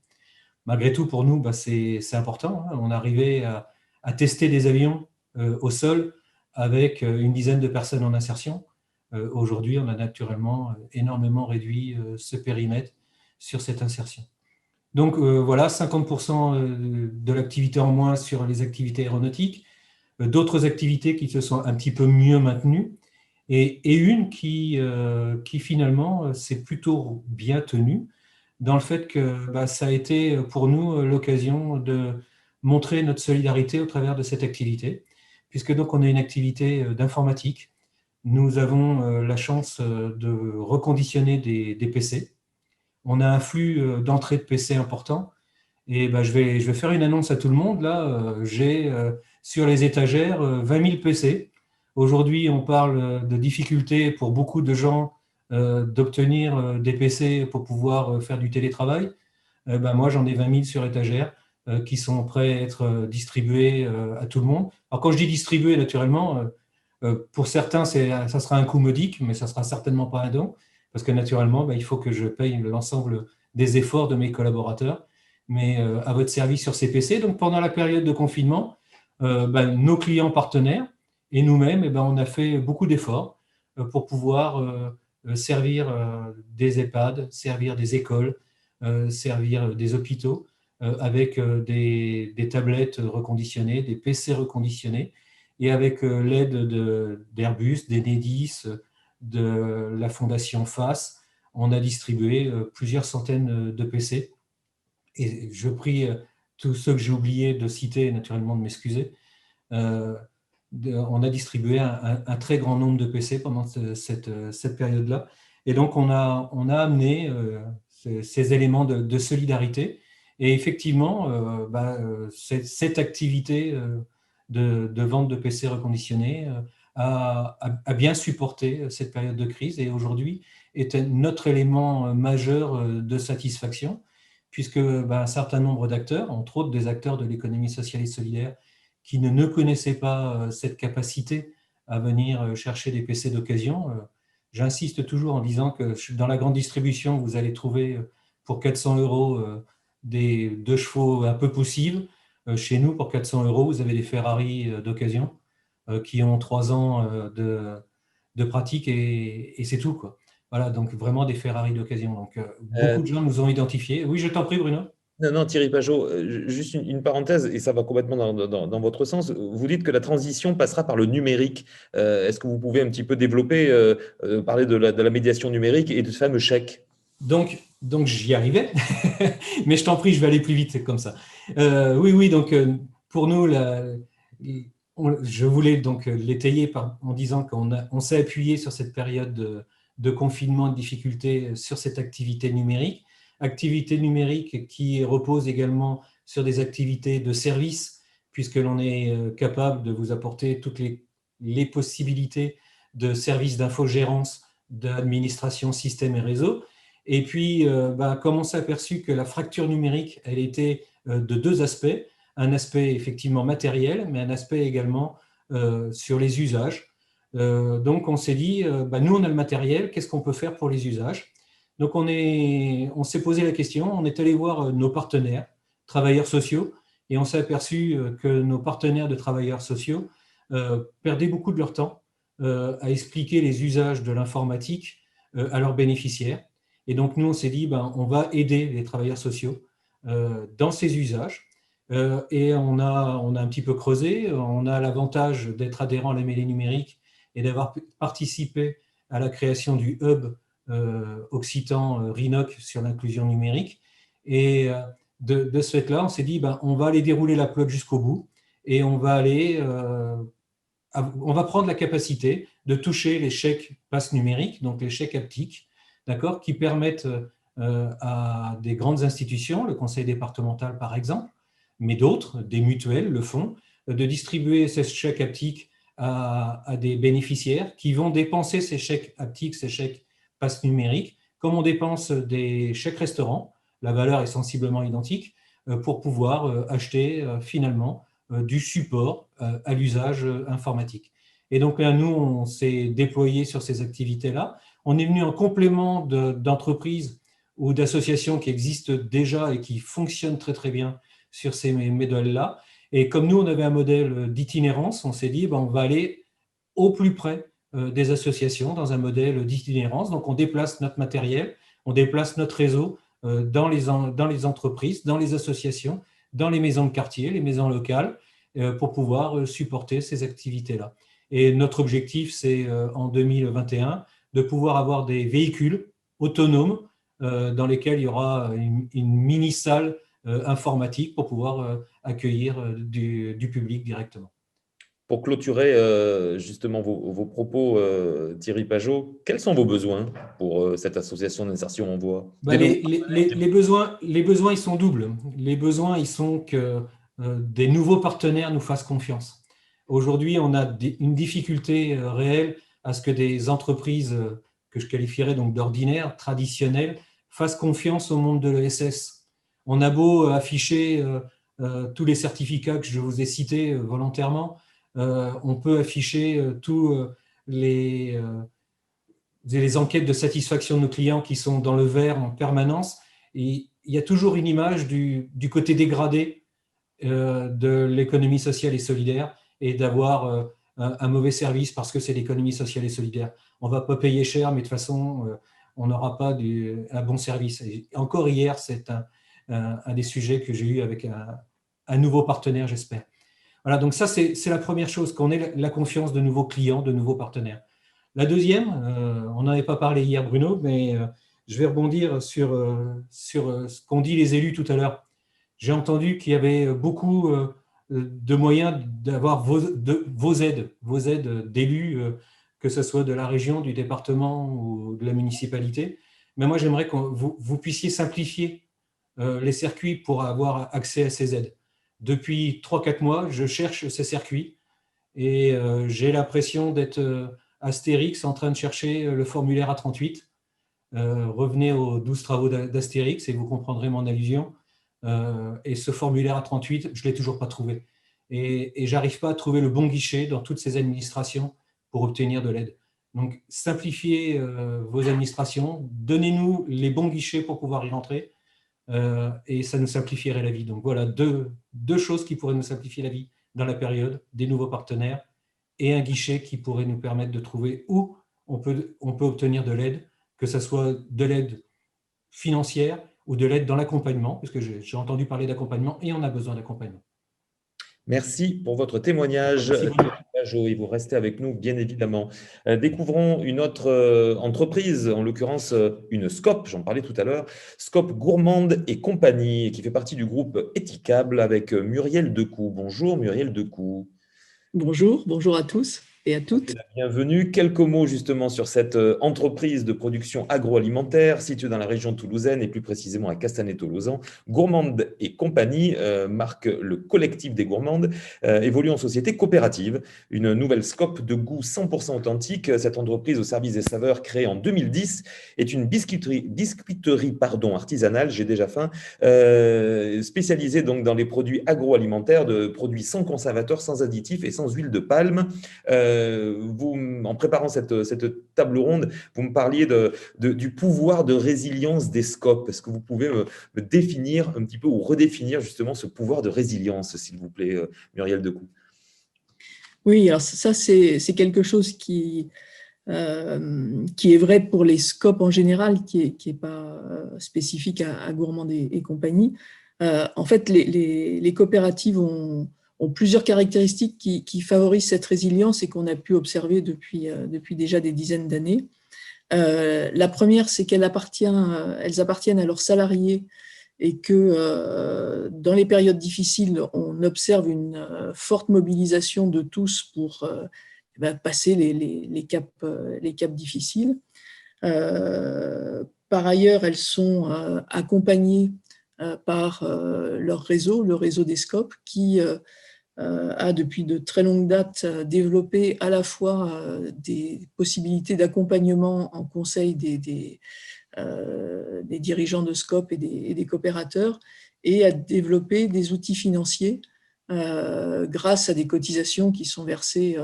Malgré tout, pour nous, c'est important. On arrivait à tester des avions au sol avec une dizaine de personnes en insertion. Aujourd'hui, on a naturellement énormément réduit ce périmètre sur cette insertion. Donc voilà, 50% de l'activité en moins sur les activités aéronautiques, d'autres activités qui se sont un petit peu mieux maintenues, et une qui finalement s'est plutôt bien tenue, dans le fait que ça a été pour nous l'occasion de montrer notre solidarité au travers de cette activité, puisque donc on a une activité d'informatique. Nous avons la chance de reconditionner des PC. On a un flux d'entrée de PC important. Et je vais faire une annonce à tout le monde. Là, j'ai sur les étagères 20 000 PC. Aujourd'hui, on parle de difficultés pour beaucoup de gens d'obtenir des PC pour pouvoir faire du télétravail. Moi, j'en ai 20 000 sur étagère qui sont prêts à être distribués à tout le monde. Alors, quand je dis distribués, naturellement, pour certains, ça sera un coût modique, mais ça ne sera certainement pas un don, parce que naturellement, il faut que je paye l'ensemble des efforts de mes collaborateurs, mais à votre service sur ces PC. Donc, pendant la période de confinement, nos clients partenaires et nous-mêmes, on a fait beaucoup d'efforts pour pouvoir servir des EHPAD, servir des écoles, servir des hôpitaux avec des tablettes reconditionnées, des PC reconditionnés, et avec l'aide d'Airbus, d'Enedis, de la Fondation FAS, on a distribué plusieurs centaines de PC. Et je prie tous ceux que j'ai oublié de citer, naturellement, de m'excuser. On a distribué un très grand nombre de PC pendant cette période-là. Et donc, on a amené ces éléments de solidarité. Et effectivement, cette activité de vente de PC reconditionnés a bien supporté cette période de crise et aujourd'hui est notre élément majeur de satisfaction, puisque un certain nombre d'acteurs, entre autres des acteurs de l'économie sociale et solidaire, qui ne connaissaient pas cette capacité à venir chercher des PC d'occasion, j'insiste toujours en disant que dans la grande distribution, vous allez trouver pour 400 € des 2 chevaux un peu poussives. Chez nous, pour 400 €, vous avez des Ferrari d'occasion qui ont 3 ans de pratique et c'est tout, quoi. Voilà, donc vraiment des Ferrari d'occasion. Donc beaucoup de gens nous ont identifiés. Oui, je t'en prie, Bruno. Non, non, Thierry Pajot, juste une parenthèse, et ça va complètement dans votre sens. Vous dites que la transition passera par le numérique. Est-ce que vous pouvez un petit peu développer, parler de la médiation numérique et de ce fameux chèque? Donc j'y arrivais, mais je t'en prie, je vais aller plus vite, c'est comme ça. Oui, donc pour nous, je voulais donc l'étayer en disant qu'on s'est appuyé sur cette période de confinement, de difficulté sur cette activité numérique qui repose également sur des activités de service, puisque l'on est capable de vous apporter toutes les possibilités de services d'infogérance, d'administration, système et réseau. Et puis, comme on s'est aperçu que la fracture numérique, elle était de 2 aspects, un aspect effectivement matériel, mais un aspect également sur les usages. Donc, on s'est dit, nous, on a le matériel, qu'est-ce qu'on peut faire pour les usages? Donc, on s'est posé la question, on est allé voir nos partenaires, travailleurs sociaux, et on s'est aperçu que nos partenaires de travailleurs sociaux perdaient beaucoup de leur temps à expliquer les usages de l'informatique à leurs bénéficiaires. Et donc, nous, on s'est dit, on va aider les travailleurs sociaux dans ces usages. Et on a un petit peu creusé. On a l'avantage d'être adhérent à la mêlée numérique et d'avoir participé à la création du hub occitan RINOC sur l'inclusion numérique. Et de ce fait-là, on s'est dit, on va aller dérouler la pelote jusqu'au bout et on va prendre la capacité de toucher les chèques pass numériques, donc les chèques haptiques, d'accord, qui permettent à des grandes institutions, le conseil départemental par exemple, mais d'autres, des mutuelles le font, de distribuer ces chèques haptiques à des bénéficiaires qui vont dépenser ces chèques haptiques, ces chèques pass numériques, comme on dépense des chèques restaurants, la valeur est sensiblement identique, pour pouvoir acheter finalement du support à l'usage informatique. Et donc là, nous, on s'est déployé sur ces activités-là. On est venu en complément d'entreprises ou d'associations qui existent déjà et qui fonctionnent très très bien sur ces modèles-là. Et comme nous, on avait un modèle d'itinérance, on s'est dit, on va aller au plus près des associations dans un modèle d'itinérance. Donc, on déplace notre matériel, on déplace notre réseau dans les entreprises, dans les associations, dans les maisons de quartier, les maisons locales, pour pouvoir supporter ces activités-là. Et notre objectif, c'est en 2021 de pouvoir avoir des véhicules autonomes dans lesquels il y aura une mini-salle informatique pour pouvoir accueillir du public directement. Pour clôturer justement vos propos, Thierry Pajot, quels sont vos besoins pour cette association d'insertion en voie? Les besoins, ils sont doubles. Les besoins, ils sont que des nouveaux partenaires nous fassent confiance. Aujourd'hui, on a une difficulté réelle à ce que des entreprises que je qualifierais donc d'ordinaires, traditionnelles, fassent confiance au monde de l'ESS. On a beau afficher tous les certificats que je vous ai cités volontairement, on peut afficher tous les enquêtes de satisfaction de nos clients qui sont dans le vert en permanence. Et il y a toujours une image du côté dégradé de l'économie sociale et solidaire et d'avoir un mauvais service parce que c'est l'économie sociale et solidaire. On ne va pas payer cher, mais de toute façon, on n'aura pas un bon service. Et encore hier, c'est un des sujets que j'ai eu avec un nouveau partenaire, j'espère. Voilà, donc ça, c'est la première chose, qu'on ait la confiance de nouveaux clients, de nouveaux partenaires. La deuxième, on n'en avait pas parlé hier, Bruno, mais je vais rebondir sur ce qu'ont dit les élus tout à l'heure. J'ai entendu qu'il y avait beaucoup de moyens d'avoir vos aides d'élus, que ce soit de la région, du département ou de la municipalité. Mais moi, j'aimerais que vous puissiez simplifier les circuits pour avoir accès à ces aides. Depuis 3-4 mois, je cherche ces circuits et j'ai l'impression d'être Astérix en train de chercher le formulaire A38. Revenez aux 12 travaux d'Astérix et vous comprendrez mon allusion. Et ce formulaire A38, je ne l'ai toujours pas trouvé. Et je n'arrive pas à trouver le bon guichet dans toutes ces administrations pour obtenir de l'aide. Donc, simplifiez vos administrations, donnez-nous les bons guichets pour pouvoir y rentrer et ça nous simplifierait la vie. Donc, voilà deux choses qui pourraient nous simplifier la vie dans la période, des nouveaux partenaires et un guichet qui pourrait nous permettre de trouver où on peut obtenir de l'aide, que ce soit de l'aide financière ou de l'aide dans l'accompagnement, parce que j'ai entendu parler d'accompagnement et on a besoin d'accompagnement. Merci pour votre témoignage. Et vous restez avec nous, bien évidemment. Découvrons une autre entreprise, en l'occurrence une SCOP, j'en parlais tout à l'heure, SCOP Gourmande et compagnie, qui fait partie du groupe Éthicable avec Muriel Decoux. Bonjour Muriel Decoux. Bonjour à tous et à toutes. Bienvenue. Quelques mots justement sur cette entreprise de production agroalimentaire située dans la région toulousaine et plus précisément à Castanet-Tolosan. Gourmande et compagnie marque le collectif des gourmandes, évolue en société coopérative. Une nouvelle scope de goût 100% authentique. Cette entreprise au service des saveurs créée en 2010 est une biscuiterie artisanale, j'ai déjà faim, spécialisée donc dans les produits agroalimentaires, de produits sans conservateurs, sans additifs et sans huile de palme. En préparant cette table ronde, vous me parliez du pouvoir de résilience des scopes. Est-ce que vous pouvez me définir un petit peu ou redéfinir justement ce pouvoir de résilience, s'il vous plaît, Muriel Decoux? Oui, alors ça, c'est quelque chose qui est vrai pour les scopes en général, qui est pas spécifique à Gourmande et compagnie. En fait, les coopératives ont plusieurs caractéristiques qui favorisent cette résilience et qu'on a pu observer depuis déjà des dizaines d'années. La première, c'est qu'elles appartiennent à leurs salariés et que dans les périodes difficiles, on observe une forte mobilisation de tous pour passer les caps difficiles. Par ailleurs, elles sont accompagnées par leur réseau, le réseau des scopes, qui a depuis de très longues dates développé à la fois des possibilités d'accompagnement en conseil des dirigeants de SCOP et des coopérateurs, et a développé des outils financiers grâce à des cotisations qui sont versées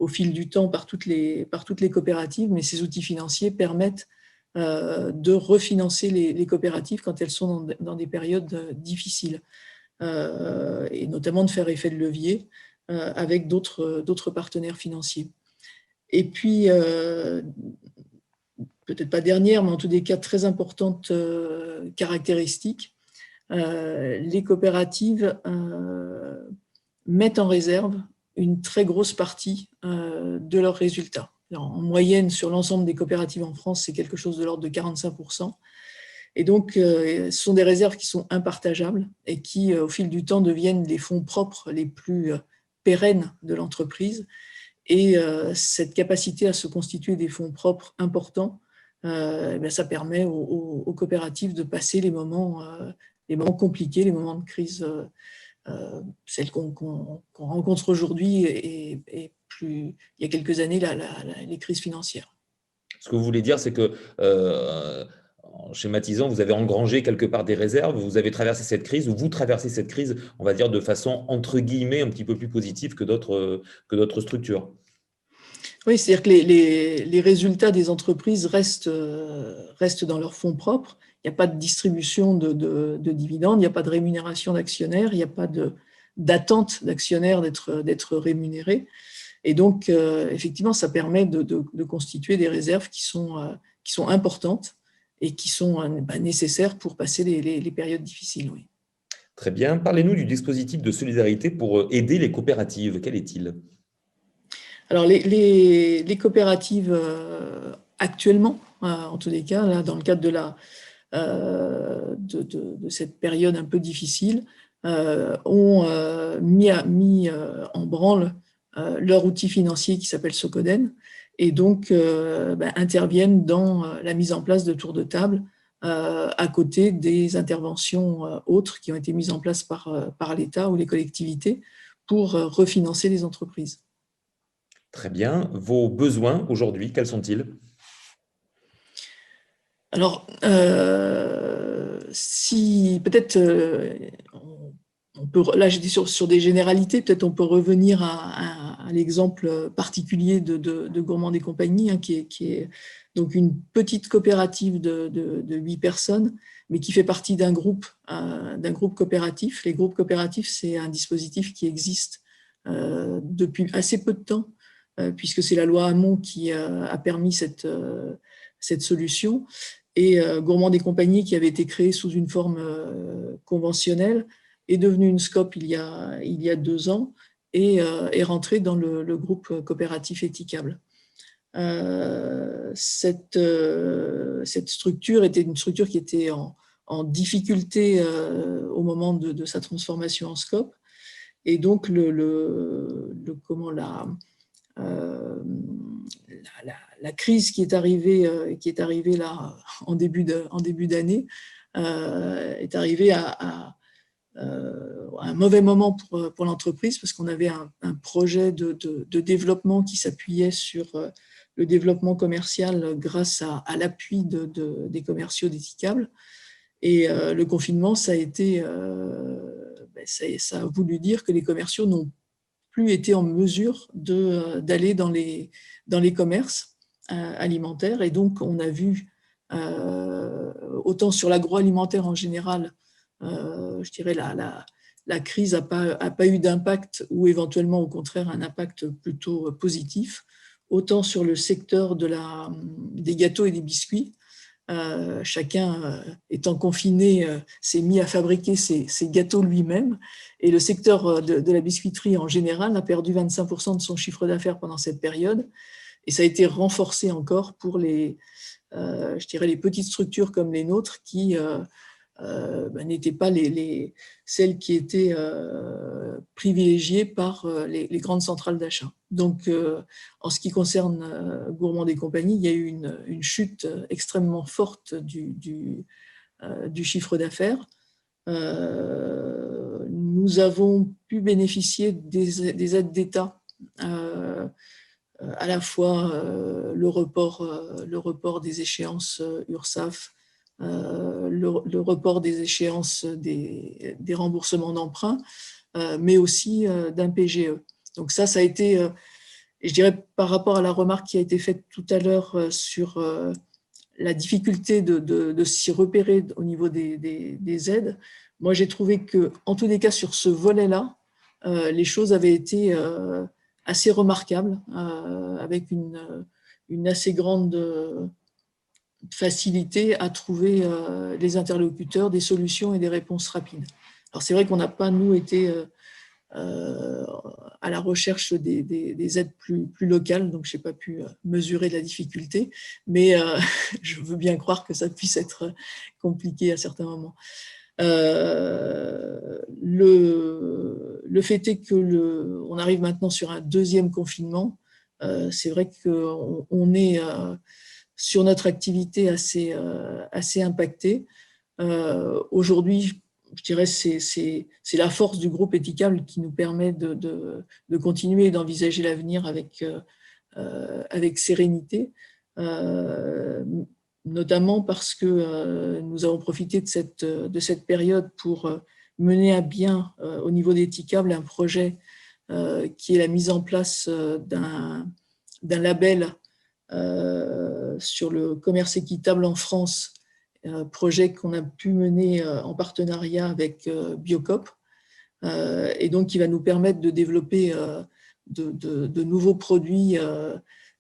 au fil du temps par toutes les coopératives, mais ces outils financiers permettent de refinancer les coopératives quand elles sont dans des périodes difficiles. Et notamment de faire effet de levier avec d'autres partenaires financiers. Et puis, peut-être pas dernière, mais en tous les cas très importante caractéristique, les coopératives mettent en réserve une très grosse partie de leurs résultats. En moyenne, sur l'ensemble des coopératives en France, c'est quelque chose de l'ordre de 45%. Et donc, ce sont des réserves qui sont impartageables et qui, au fil du temps, deviennent les fonds propres les plus pérennes de l'entreprise. Et cette capacité à se constituer des fonds propres importants, ça permet aux coopératives de passer les moments compliqués, les moments de crise, celles qu'on rencontre aujourd'hui et plus il y a quelques années, les crises financières. Ce que vous voulez dire, c'est que en schématisant, vous avez engrangé quelque part des réserves, vous avez traversé cette crise, ou vous traversez cette crise, on va dire, de façon, entre guillemets, un petit peu plus positive que d'autres structures. Oui, c'est-à-dire que les résultats des entreprises restent dans leurs fonds propres. Il n'y a pas de distribution de dividendes, il n'y a pas de rémunération d'actionnaires, il n'y a pas d'attente d'actionnaires d'être rémunérés. Et donc, effectivement, ça permet de constituer des réserves qui sont importantes et qui sont nécessaires pour passer les périodes difficiles. Oui. Très bien. Parlez-nous du dispositif de solidarité pour aider les coopératives. Quel est-il ? Alors, les coopératives, actuellement, en tous les cas, là, dans le cadre de cette période un peu difficile, ont mis en branle leur outil financier qui s'appelle Socoden, et donc interviennent dans la mise en place de tours de table à côté des interventions autres qui ont été mises en place par l'État ou les collectivités pour refinancer les entreprises. Très bien. Vos besoins aujourd'hui, quels sont-ils ? Alors, si peut-être là, j'étais sur des généralités, peut-être on peut revenir à l'exemple particulier de Gourmand et compagnie, hein, qui est donc une petite coopérative de 8 personnes, mais qui fait partie d'un groupe coopératif. Les groupes coopératifs, c'est un dispositif qui existe depuis assez peu de temps, puisque c'est la loi Hamon qui a permis cette solution. Et Gourmand et compagnie, qui avait été créée sous une forme conventionnelle, est devenue une SCOP il y a 2 ans et est rentrée dans le groupe coopératif éthicable. Cette structure était une structure qui était en difficulté au moment de sa transformation en SCOP. Et donc, la crise qui est arrivée là en début d'année est arrivée à un mauvais moment pour l'entreprise, parce qu'on avait un projet de développement qui s'appuyait sur le développement commercial grâce à l'appui des commerciaux d'Éthicable. Et le confinement, ça a voulu dire que les commerciaux n'ont plus été en mesure d'aller dans les commerces alimentaires. Et donc, on a vu, autant sur l'agroalimentaire en général, je dirais la crise n'a pas eu d'impact, ou éventuellement au contraire un impact plutôt positif, autant sur le secteur des gâteaux et des biscuits. Chacun étant confiné s'est mis à fabriquer ses gâteaux lui-même, et le secteur de la biscuiterie en général a perdu 25% de son chiffre d'affaires pendant cette période, et ça a été renforcé encore pour je dirais les petites structures comme les nôtres qui n'étaient pas celles qui étaient privilégiées par les grandes centrales d'achat. Donc, en ce qui concerne Gourmand et compagnie, il y a eu une chute extrêmement forte du chiffre d'affaires. Nous avons pu bénéficier des aides d'État, à la fois le report des échéances URSSAF, le report des échéances des remboursements d'emprunts, mais aussi d'un PGE. Donc ça a été, je dirais, par rapport à la remarque qui a été faite tout à l'heure sur la difficulté de s'y repérer au niveau des aides, moi j'ai trouvé que, en tous les cas, sur ce volet-là, les choses avaient été assez remarquables, avec une assez grande facilité à trouver les interlocuteurs, des solutions et des réponses rapides. Alors c'est vrai qu'on n'a pas, nous, été à la recherche des aides plus locales, donc je n'ai pas pu mesurer la difficulté, mais je veux bien croire que ça puisse être compliqué à certains moments. Le fait est qu'on arrive maintenant sur un deuxième confinement. C'est vrai qu'on est sur notre activité assez impactée. Aujourd'hui, je dirais c'est la force du groupe Éthicable qui nous permet de continuer d'envisager l'avenir avec sérénité, notamment parce que nous avons profité de cette période pour mener à bien, au niveau d'Éthicable, un projet qui est la mise en place d'un label sur le commerce équitable en France, projet qu'on a pu mener en partenariat avec Biocoop, et donc qui va nous permettre de développer de nouveaux produits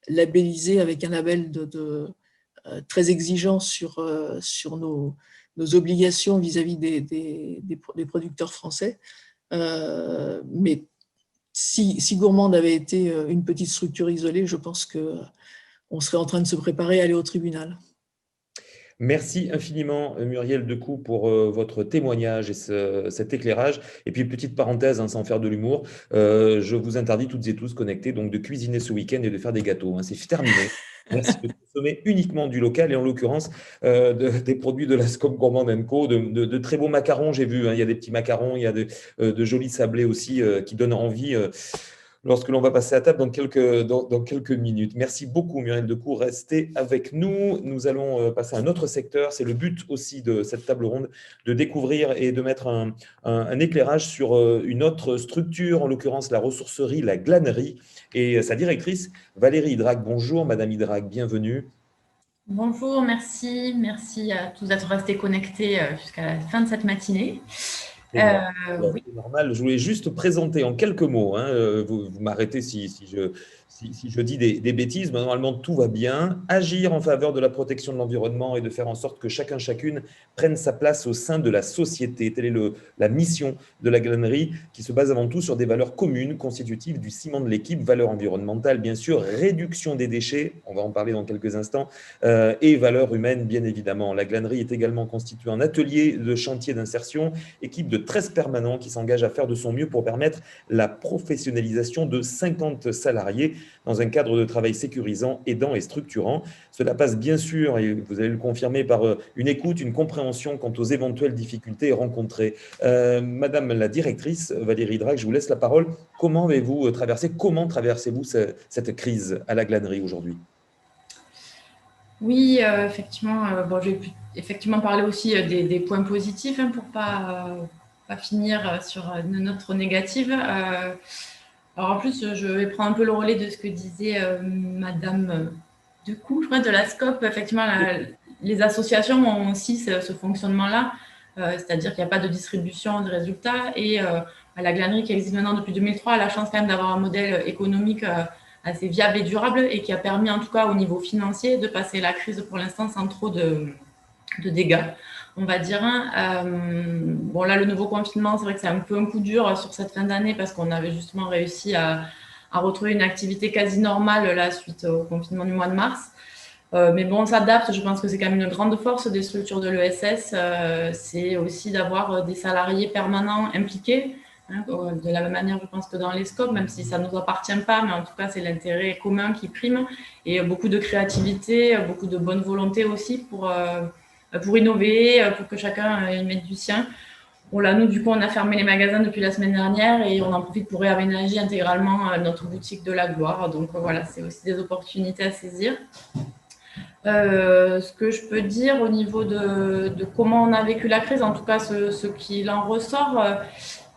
labellisés avec un label très exigeant sur nos obligations vis-à-vis des producteurs français. Mais si Gourmand avait été une petite structure isolée, je pense qu'on serait en train de se préparer à aller au tribunal. Merci infiniment, Muriel Decoux, pour votre témoignage et cet éclairage. Et puis, petite parenthèse, hein, sans faire de l'humour, je vous interdis toutes et tous connectés donc, de cuisiner ce week-end et de faire des gâteaux. Hein. C'est terminé. Merci de consommer uniquement du local et en l'occurrence des produits de la SCOP Gourmand & Co, de très beaux macarons, j'ai vu. Hein, il y a des petits macarons, il y a de jolis sablés aussi qui donnent envie. lorsque l'on va passer à table dans quelques minutes. Merci beaucoup, Muriel Decour. Restez avec nous. Nous allons passer à un autre secteur. C'est le but aussi de cette table ronde, de découvrir et de mettre un éclairage sur une autre structure, en l'occurrence la ressourcerie, la glanerie, et sa directrice, Valérie Hydrac. Bonjour, Madame Hydrac, bienvenue. Bonjour, merci. Merci à tous d'être restés connectés jusqu'à la fin de cette matinée. Oui. C'est normal. Je voulais juste présenter en quelques mots, hein, vous m'arrêtez si je dis des bêtises, mais normalement tout va bien. Agir en faveur de la protection de l'environnement et de faire en sorte que chacune prenne sa place au sein de la société. Telle est la mission de la glanerie, qui se base avant tout sur des valeurs communes constitutives du ciment de l'équipe, valeurs environnementales bien sûr, réduction des déchets, on va en parler dans quelques instants, et valeurs humaines bien évidemment. La glanerie est également constituée en atelier de chantier d'insertion, équipe de 13 permanents qui s'engagent à faire de son mieux pour permettre la professionnalisation de 50 salariés dans un cadre de travail sécurisant, aidant et structurant. Cela passe bien sûr, et vous allez le confirmer, par une écoute, une compréhension quant aux éventuelles difficultés rencontrées. Madame la directrice, Valérie Hydrac, je vous laisse la parole. Comment traversez-vous cette crise à la glanerie aujourd'hui? Oui, effectivement, je vais effectivement parler aussi des points positifs pour pas finir sur une note négative. Alors en plus, je vais prendre un peu le relais de ce que disait Madame Decour, je crois, de la SCOP. Effectivement, les associations ont aussi ce fonctionnement-là, c'est-à-dire qu'il n'y a pas de distribution de résultats. Et la glanerie qui existe maintenant depuis 2003 a la chance quand même d'avoir un modèle économique assez viable et durable et qui a permis, en tout cas au niveau financier, de passer la crise pour l'instant sans trop de dégâts, on va dire. Bon, là, le nouveau confinement, c'est vrai que c'est un peu un coup dur sur cette fin d'année parce qu'on avait justement réussi à retrouver une activité quasi normale là, suite au confinement du mois de mars. Mais bon, on s'adapte. Je pense que c'est quand même une grande force des structures de l'ESS. C'est aussi d'avoir des salariés permanents impliqués. De la même manière, je pense que dans les scopes, même si ça ne nous appartient pas, mais en tout cas, c'est l'intérêt commun qui prime. Et beaucoup de créativité, beaucoup de bonne volonté aussi pour innover, pour que chacun y mette du sien. Bon, là, nous, du coup, on a fermé les magasins depuis la semaine dernière et on en profite pour réaménager intégralement notre boutique de la gloire. Donc voilà, c'est aussi des opportunités à saisir. Ce que je peux dire au niveau de comment on a vécu la crise, en tout cas ce qu'il en ressort,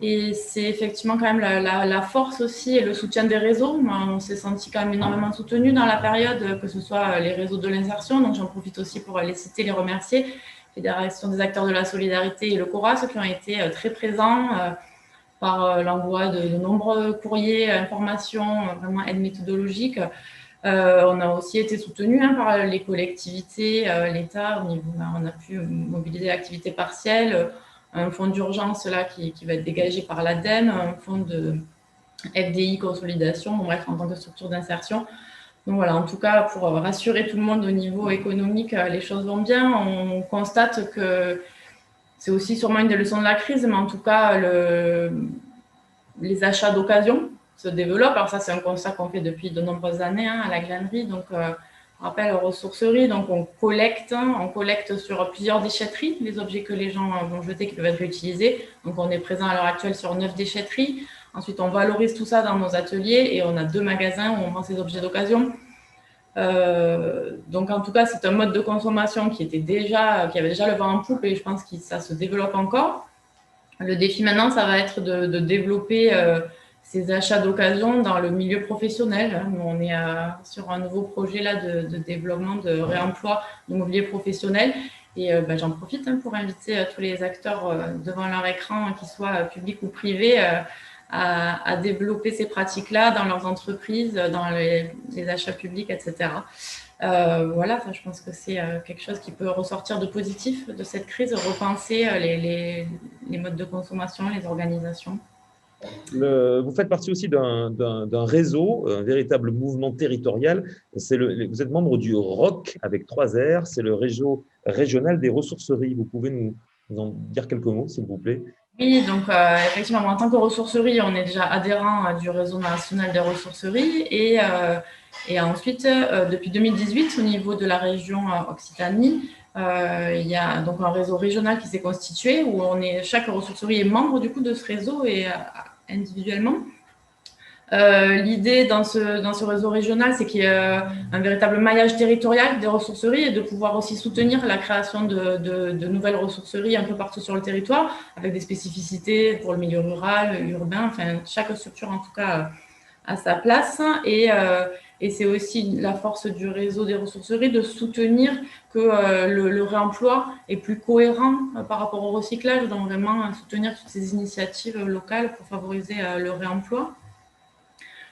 et c'est effectivement quand même la force aussi et le soutien des réseaux. On s'est senti quand même énormément soutenu dans la période, que ce soit les réseaux de l'insertion, donc j'en profite aussi pour les citer, les remercier, Fédération des acteurs de la solidarité et le CORAS, qui ont été très présents par l'envoi de nombreux courriers, informations, vraiment aide méthodologique. On a aussi été soutenu par les collectivités, l'État. On a pu mobiliser l'activité partielle, un fonds d'urgence là qui va être dégagé par l'ADEME, un fonds de FDI consolidation, bref, en tant que structure d'insertion. Donc voilà, en tout cas, pour rassurer tout le monde au niveau économique, les choses vont bien. On constate que c'est aussi sûrement une des leçons de la crise, mais en tout cas, les achats d'occasion se développent. Alors ça, c'est un constat qu'on fait depuis de nombreuses années à la glanerie. Donc, on rappelle ressourcerie, donc on collecte sur plusieurs déchetteries les objets que les gens vont jeter qui peuvent être réutilisés. Donc, on est présent à l'heure actuelle sur 9 déchetteries. Ensuite, on valorise tout ça dans nos ateliers et on a 2 magasins où on vend ces objets d'occasion. Donc, en tout cas, c'est un mode de consommation qui avait déjà le vent en poupe et je pense que ça se développe encore. Le défi maintenant, ça va être de développer ces achats d'occasion dans le milieu professionnel. Nous, on est sur un nouveau projet là de développement, de réemploi de mobilier professionnel. Et j'en profite pour inviter tous les acteurs devant leur écran, qu'ils soient publics ou privés, à développer ces pratiques-là dans leurs entreprises, dans les achats publics, etc. Voilà, je pense que c'est quelque chose qui peut ressortir de positif de cette crise, repenser les modes de consommation, les organisations. Vous faites partie aussi d'un réseau, un véritable mouvement territorial. Vous êtes membre du ROC avec 3 R, c'est le réseau régional des ressourceries. Vous pouvez nous en dire quelques mots, s'il vous plaît? Oui, donc effectivement, en tant que ressourcerie, on est déjà adhérent du réseau national des ressourceries et ensuite, depuis 2018, au niveau de la région Occitanie, il y a donc un réseau régional qui s'est constitué où chaque ressourcerie est membre du coup de ce réseau et individuellement. L'idée dans ce réseau régional, c'est qu'il y ait un véritable maillage territorial des ressourceries et de pouvoir aussi soutenir la création de nouvelles ressourceries un peu partout sur le territoire, avec des spécificités pour le milieu rural, urbain, enfin chaque structure en tout cas a sa place. Et c'est aussi la force du réseau des ressourceries de soutenir que le réemploi est plus cohérent par rapport au recyclage, donc vraiment soutenir toutes ces initiatives locales pour favoriser le réemploi.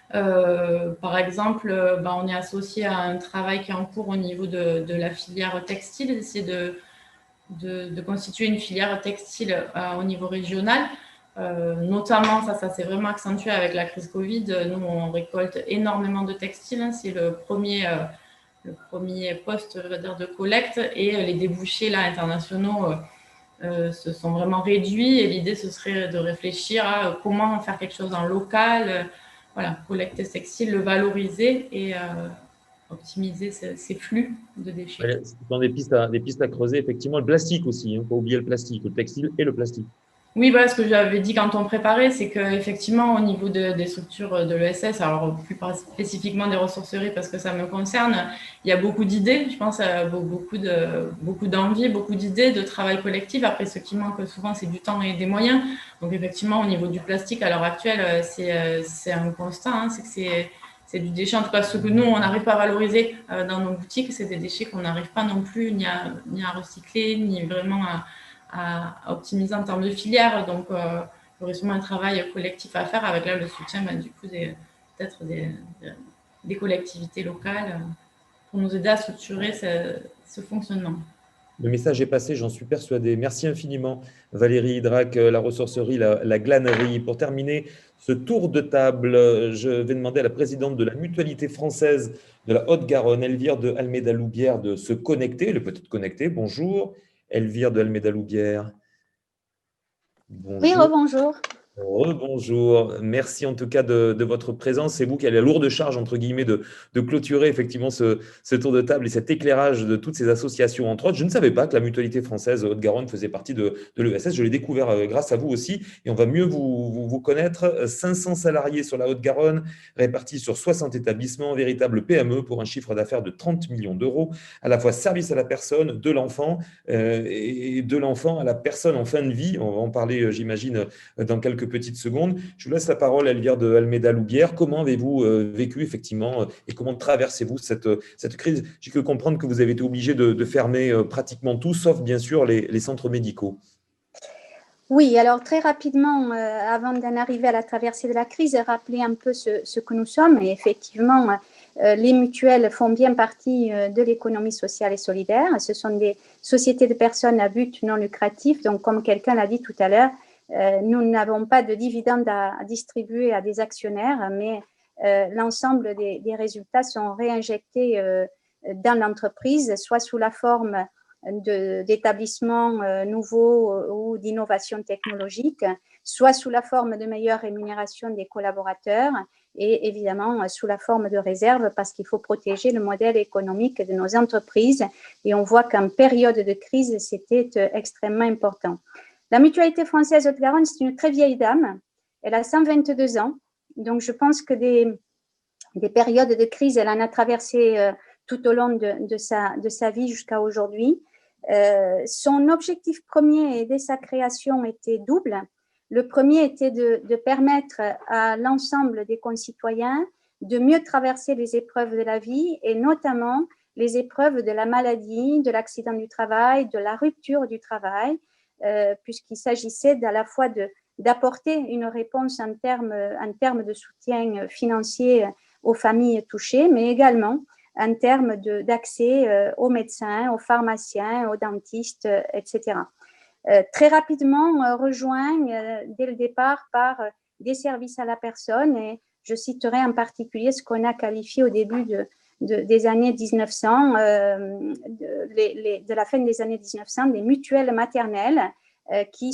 Par exemple, on est associé à un travail qui est en cours au niveau de la filière textile, d'essayer de constituer une filière textile au niveau régional. Notamment, ça s'est vraiment accentué avec la crise Covid. Nous, on récolte énormément de textiles. Hein, c'est le premier poste, je veux dire, de collecte. Et les débouchés là, internationaux se sont vraiment réduits. Et l'idée, ce serait de réfléchir à comment faire quelque chose en local. Voilà, collecter ce textile, le valoriser et optimiser ces flux de déchets. Ouais, ce sont des pistes à creuser, effectivement. Le plastique aussi, il ne faut pas oublier le plastique, le textile et le plastique. Oui, voilà ce que j'avais dit quand on préparait, c'est qu'effectivement, au niveau des structures de l'ESS, alors plus spécifiquement des ressourceries parce que ça me concerne, il y a beaucoup d'idées, je pense, beaucoup d'envie, beaucoup d'idées, de travail collectif. Après, ce qui manque souvent, c'est du temps et des moyens. Donc, effectivement, au niveau du plastique, à l'heure actuelle, c'est un constat, hein, c'est que c'est du déchet. En tout cas, ce que nous, on n'arrive pas à valoriser dans nos boutiques, c'est des déchets qu'on n'arrive pas non plus ni à recycler, ni vraiment à optimiser en termes de filière. Donc, il y aurait sûrement un travail collectif à faire avec là le soutien du coup peut-être des collectivités locales pour nous aider à structurer ce fonctionnement. Le message est passé, j'en suis persuadé. Merci infiniment, Valérie Hydrac, la ressourcerie, la glanerie. Pour terminer ce tour de table, je vais demander à la présidente de la Mutualité française de la Haute-Garonne, Elvire de Almeida-Loubière, de se connecter. Elle peut être connectée. Bonjour, Elvire de Almeida-Loubière. Oui, Bonjour. rebonjour. Bonjour, merci en tout cas de votre présence. C'est vous qui avez la lourde charge, entre guillemets, de clôturer effectivement ce tour de table et cet éclairage de toutes ces associations, entre autres. Je ne savais pas que la Mutualité française Haute-Garonne faisait partie de l'ESS. Je l'ai découvert grâce à vous aussi et on va mieux vous connaître. 500 salariés sur la Haute-Garonne, répartis sur 60 établissements, véritable PME pour un chiffre d'affaires de 30 millions d'euros, à la fois service à la personne, de l'enfant et de l'enfant à la personne en fin de vie. On va en parler, j'imagine, dans quelques petites secondes. Je vous laisse la parole, Elvire de Almeida-Loubière. Comment avez-vous vécu effectivement et comment traversez-vous cette crise? J'ai cru comprendre que vous avez été obligé de fermer pratiquement tout, sauf bien sûr les centres médicaux. Oui, alors très rapidement, avant d'en arriver à la traversée de la crise, rappeler un peu ce que nous sommes. Et effectivement, les mutuelles font bien partie de l'économie sociale et solidaire. Ce sont des sociétés de personnes à but non lucratif. Donc, comme quelqu'un l'a dit tout à l'heure, nous n'avons pas de dividendes à distribuer à des actionnaires, mais l'ensemble des résultats sont réinjectés dans l'entreprise, soit sous la forme d'établissements nouveaux ou d'innovation technologique, soit sous la forme de meilleure rémunération des collaborateurs et évidemment sous la forme de réserve parce qu'il faut protéger le modèle économique de nos entreprises et on voit qu'en période de crise, c'était extrêmement important. La Mutualité française Haute-Garonne, c'est une très vieille dame. Elle a 122 ans. Donc, je pense que des périodes de crise, elle en a traversé tout au long de sa vie jusqu'à aujourd'hui. Son objectif premier dès sa création était double. Le premier était de permettre à l'ensemble des concitoyens de mieux traverser les épreuves de la vie et notamment les épreuves de la maladie, de l'accident du travail, de la rupture du travail, puisqu'il s'agissait à la fois d'apporter une réponse en termes de soutien financier aux familles touchées, mais également en termes d'accès aux médecins, aux pharmaciens, aux dentistes, etc. Très rapidement rejoint dès le départ par des services à la personne et je citerai en particulier ce qu'on a qualifié au début des années 1900, de la fin des années 1900, des mutuelles maternelles qui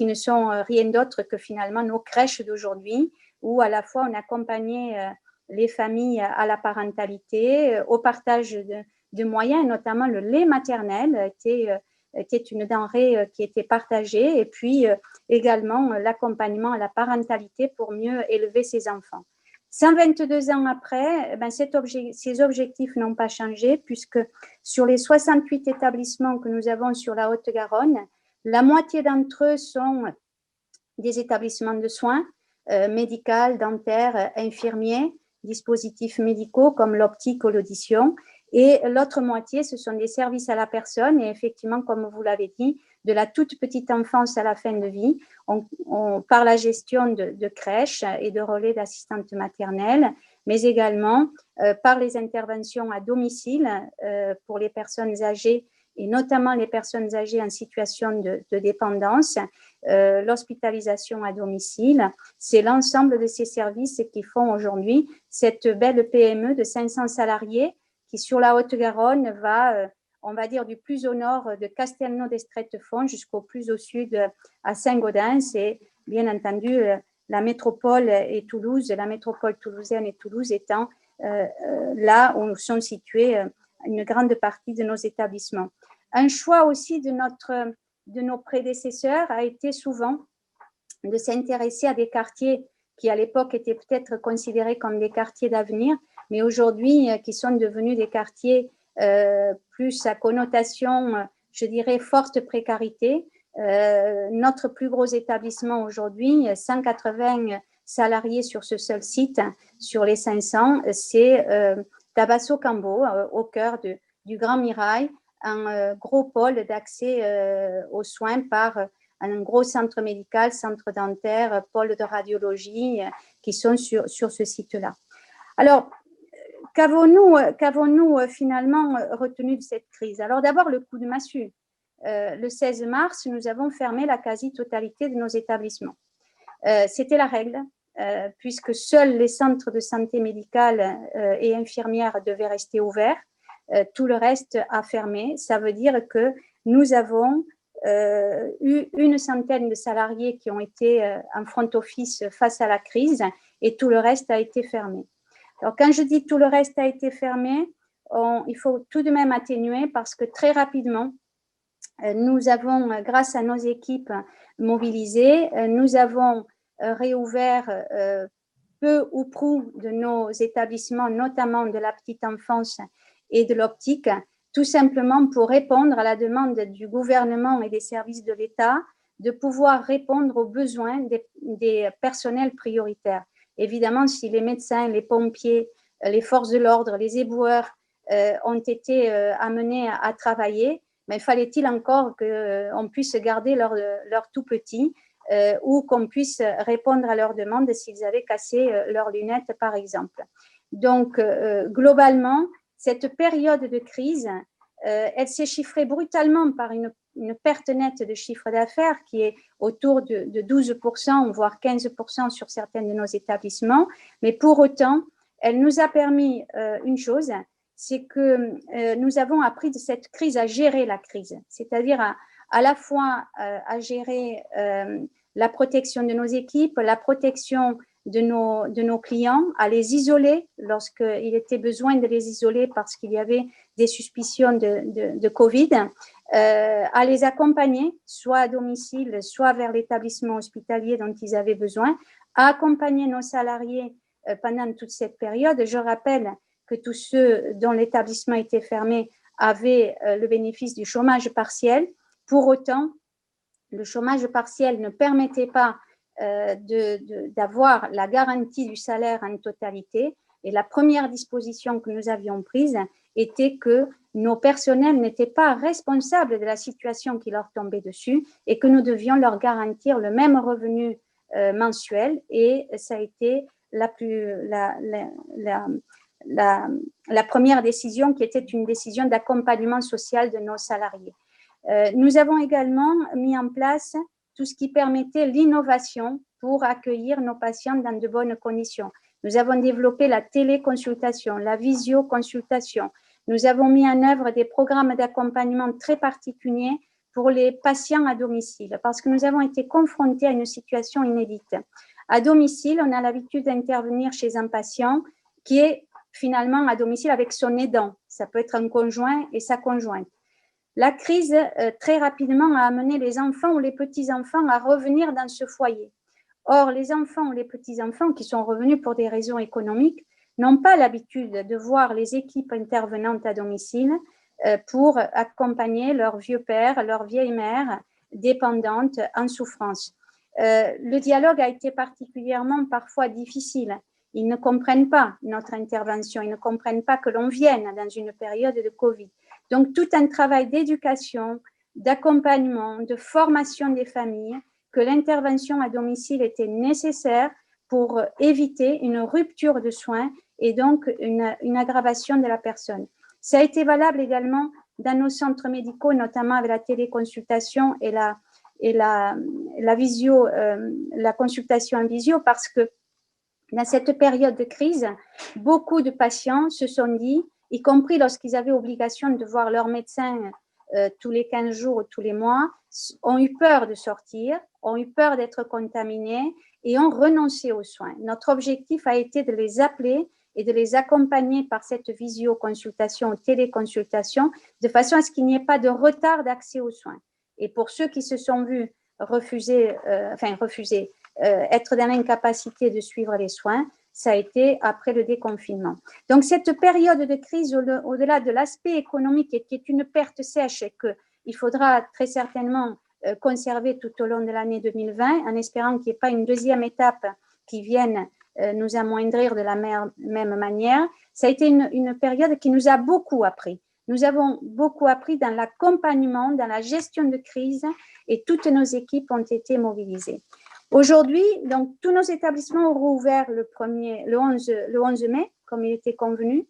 ne sont rien d'autre que finalement nos crèches d'aujourd'hui où à la fois on accompagnait les familles à la parentalité, au partage de moyens, notamment le lait maternel était était une denrée qui était partagée, et puis également l'accompagnement à la parentalité pour mieux élever ses enfants. 122 ans après, ces objectifs n'ont pas changé, puisque sur les 68 établissements que nous avons sur la Haute-Garonne, la moitié d'entre eux sont des établissements de soins, médical, dentaire, infirmiers, dispositifs médicaux comme l'optique ou l'audition, et l'autre moitié, ce sont des services à la personne, et effectivement, comme vous l'avez dit, de la toute petite enfance à la fin de vie, par la gestion de crèches et de relais d'assistantes maternelles, mais également par les interventions à domicile pour les personnes âgées, et notamment les personnes âgées en situation de dépendance, l'hospitalisation à domicile. C'est l'ensemble de ces services qui font aujourd'hui cette belle PME de 500 salariés qui, sur la Haute-Garonne, va, on va dire, du plus au nord de Castelnau-d'Estrettefond jusqu'au plus au sud à Saint-Gaudens. Et bien entendu, la métropole et Toulouse, la métropole toulousaine et Toulouse étant là où sont situés une grande partie de nos établissements. Un choix aussi de nos prédécesseurs a été souvent de s'intéresser à des quartiers qui à l'époque étaient peut-être considérés comme des quartiers d'avenir, mais aujourd'hui qui sont devenus des quartiers plus à connotation, je dirais, forte précarité. Notre plus gros établissement aujourd'hui, 180 salariés sur ce seul site, sur les 500, c'est Tabasso Cambo, au cœur du Grand Mirail, un gros pôle d'accès aux soins par un gros centre médical, centre dentaire, pôle de radiologie qui sont sur ce site-là. Alors, qu'avons-nous finalement retenu de cette crise? Alors d'abord, le coup de massue. Le 16 mars, nous avons fermé la quasi-totalité de nos établissements. C'était la règle, puisque seuls les centres de santé médicale et infirmières devaient rester ouverts. Tout le reste a fermé. Ça veut dire que nous avons eu une centaine de salariés qui ont été en front office face à la crise et tout le reste a été fermé. Alors, quand je dis tout le reste a été fermé, il faut tout de même atténuer parce que très rapidement, nous avons, grâce à nos équipes mobilisées, nous avons réouvert peu ou prou de nos établissements, notamment de la petite enfance et de l'optique, tout simplement pour répondre à la demande du gouvernement et des services de l'État de pouvoir répondre aux besoins des personnels prioritaires. Évidemment, si les médecins, les pompiers, les forces de l'ordre, les éboueurs ont été amenés à travailler, mais fallait-il encore qu'on puisse garder leur tout petit ou qu'on puisse répondre à leurs demandes s'ils avaient cassé leurs lunettes, par exemple. Donc, globalement, cette période de crise, elle s'est chiffrée brutalement par une perte nette de chiffre d'affaires qui est autour de 12%, voire 15% sur certains de nos établissements. Mais pour autant, elle nous a permis une chose, c'est que nous avons appris de cette crise à gérer la crise, c'est-à-dire à la fois à gérer la protection de nos équipes, la protection de nos clients, à les isoler lorsqu'il était besoin de les isoler parce qu'il y avait des suspicions de Covid, à les accompagner, soit à domicile, soit vers l'établissement hospitalier dont ils avaient besoin, à accompagner nos salariés pendant toute cette période. Je rappelle que tous ceux dont l'établissement était fermé avaient le bénéfice du chômage partiel. Pour autant, le chômage partiel ne permettait pas d'avoir la garantie du salaire en totalité. Et la première disposition que nous avions prise était que nos personnels n'étaient pas responsables de la situation qui leur tombait dessus et que nous devions leur garantir le même revenu mensuel. Et ça a été la première décision qui était une décision d'accompagnement social de nos salariés. Nous avons également mis en place tout ce qui permettait l'innovation pour accueillir nos patients dans de bonnes conditions. Nous avons développé la téléconsultation, la visioconsultation. Nous avons mis en œuvre des programmes d'accompagnement très particuliers pour les patients à domicile parce que nous avons été confrontés à une situation inédite. À domicile, on a l'habitude d'intervenir chez un patient qui est finalement à domicile avec son aidant. Ça peut être un conjoint et sa conjointe. la crise très rapidement a amené les enfants ou les petits-enfants à revenir dans ce foyer. Or, les enfants ou les petits-enfants qui sont revenus pour des raisons économiques n'ont pas l'habitude de voir les équipes intervenantes à domicile pour accompagner leur vieux père, leur vieille mère dépendante en souffrance. Le dialogue a été particulièrement parfois difficile. Ils ne comprennent pas notre intervention, ils ne comprennent pas que l'on vienne dans une période de Covid. Donc, tout un travail d'éducation, d'accompagnement, de formation des familles, que l'intervention à domicile était nécessaire pour éviter une rupture de soins et donc une aggravation de la personne. Ça a été valable également dans nos centres médicaux, notamment avec la téléconsultation et la consultation en visio, parce que dans cette période de crise, beaucoup de patients se sont dit, y compris lorsqu'ils avaient obligation de voir leur médecin tous les 15 jours ou tous les mois, ont eu peur de sortir, ont eu peur d'être contaminés et ont renoncé aux soins. Notre objectif a été de les appeler et de les accompagner par cette visioconsultation ou téléconsultation de façon à ce qu'il n'y ait pas de retard d'accès aux soins. Et pour ceux qui se sont vus être dans l'incapacité de suivre les soins, ça a été après le déconfinement. Donc, cette période de crise, au-delà de l'aspect économique, qui est une perte sèche et qu'il faudra très certainement conserver tout au long de l'année 2020, en espérant qu'il n'y ait pas une deuxième étape qui vienne nous amoindrir de la même manière, ça a été une période qui nous a beaucoup appris. Nous avons beaucoup appris dans l'accompagnement, dans la gestion de crise, et toutes nos équipes ont été mobilisées. Aujourd'hui, donc, tous nos établissements ont rouvert le 11 mai, comme il était convenu,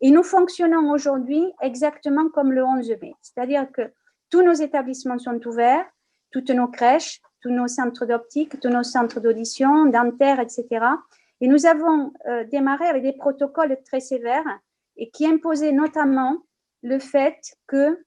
et nous fonctionnons aujourd'hui exactement comme le 11 mai. C'est-à-dire que tous nos établissements sont ouverts, toutes nos crèches, tous nos centres d'optique, tous nos centres d'audition, dentaires, etc. Et nous avons démarré avec des protocoles très sévères et qui imposaient notamment le fait que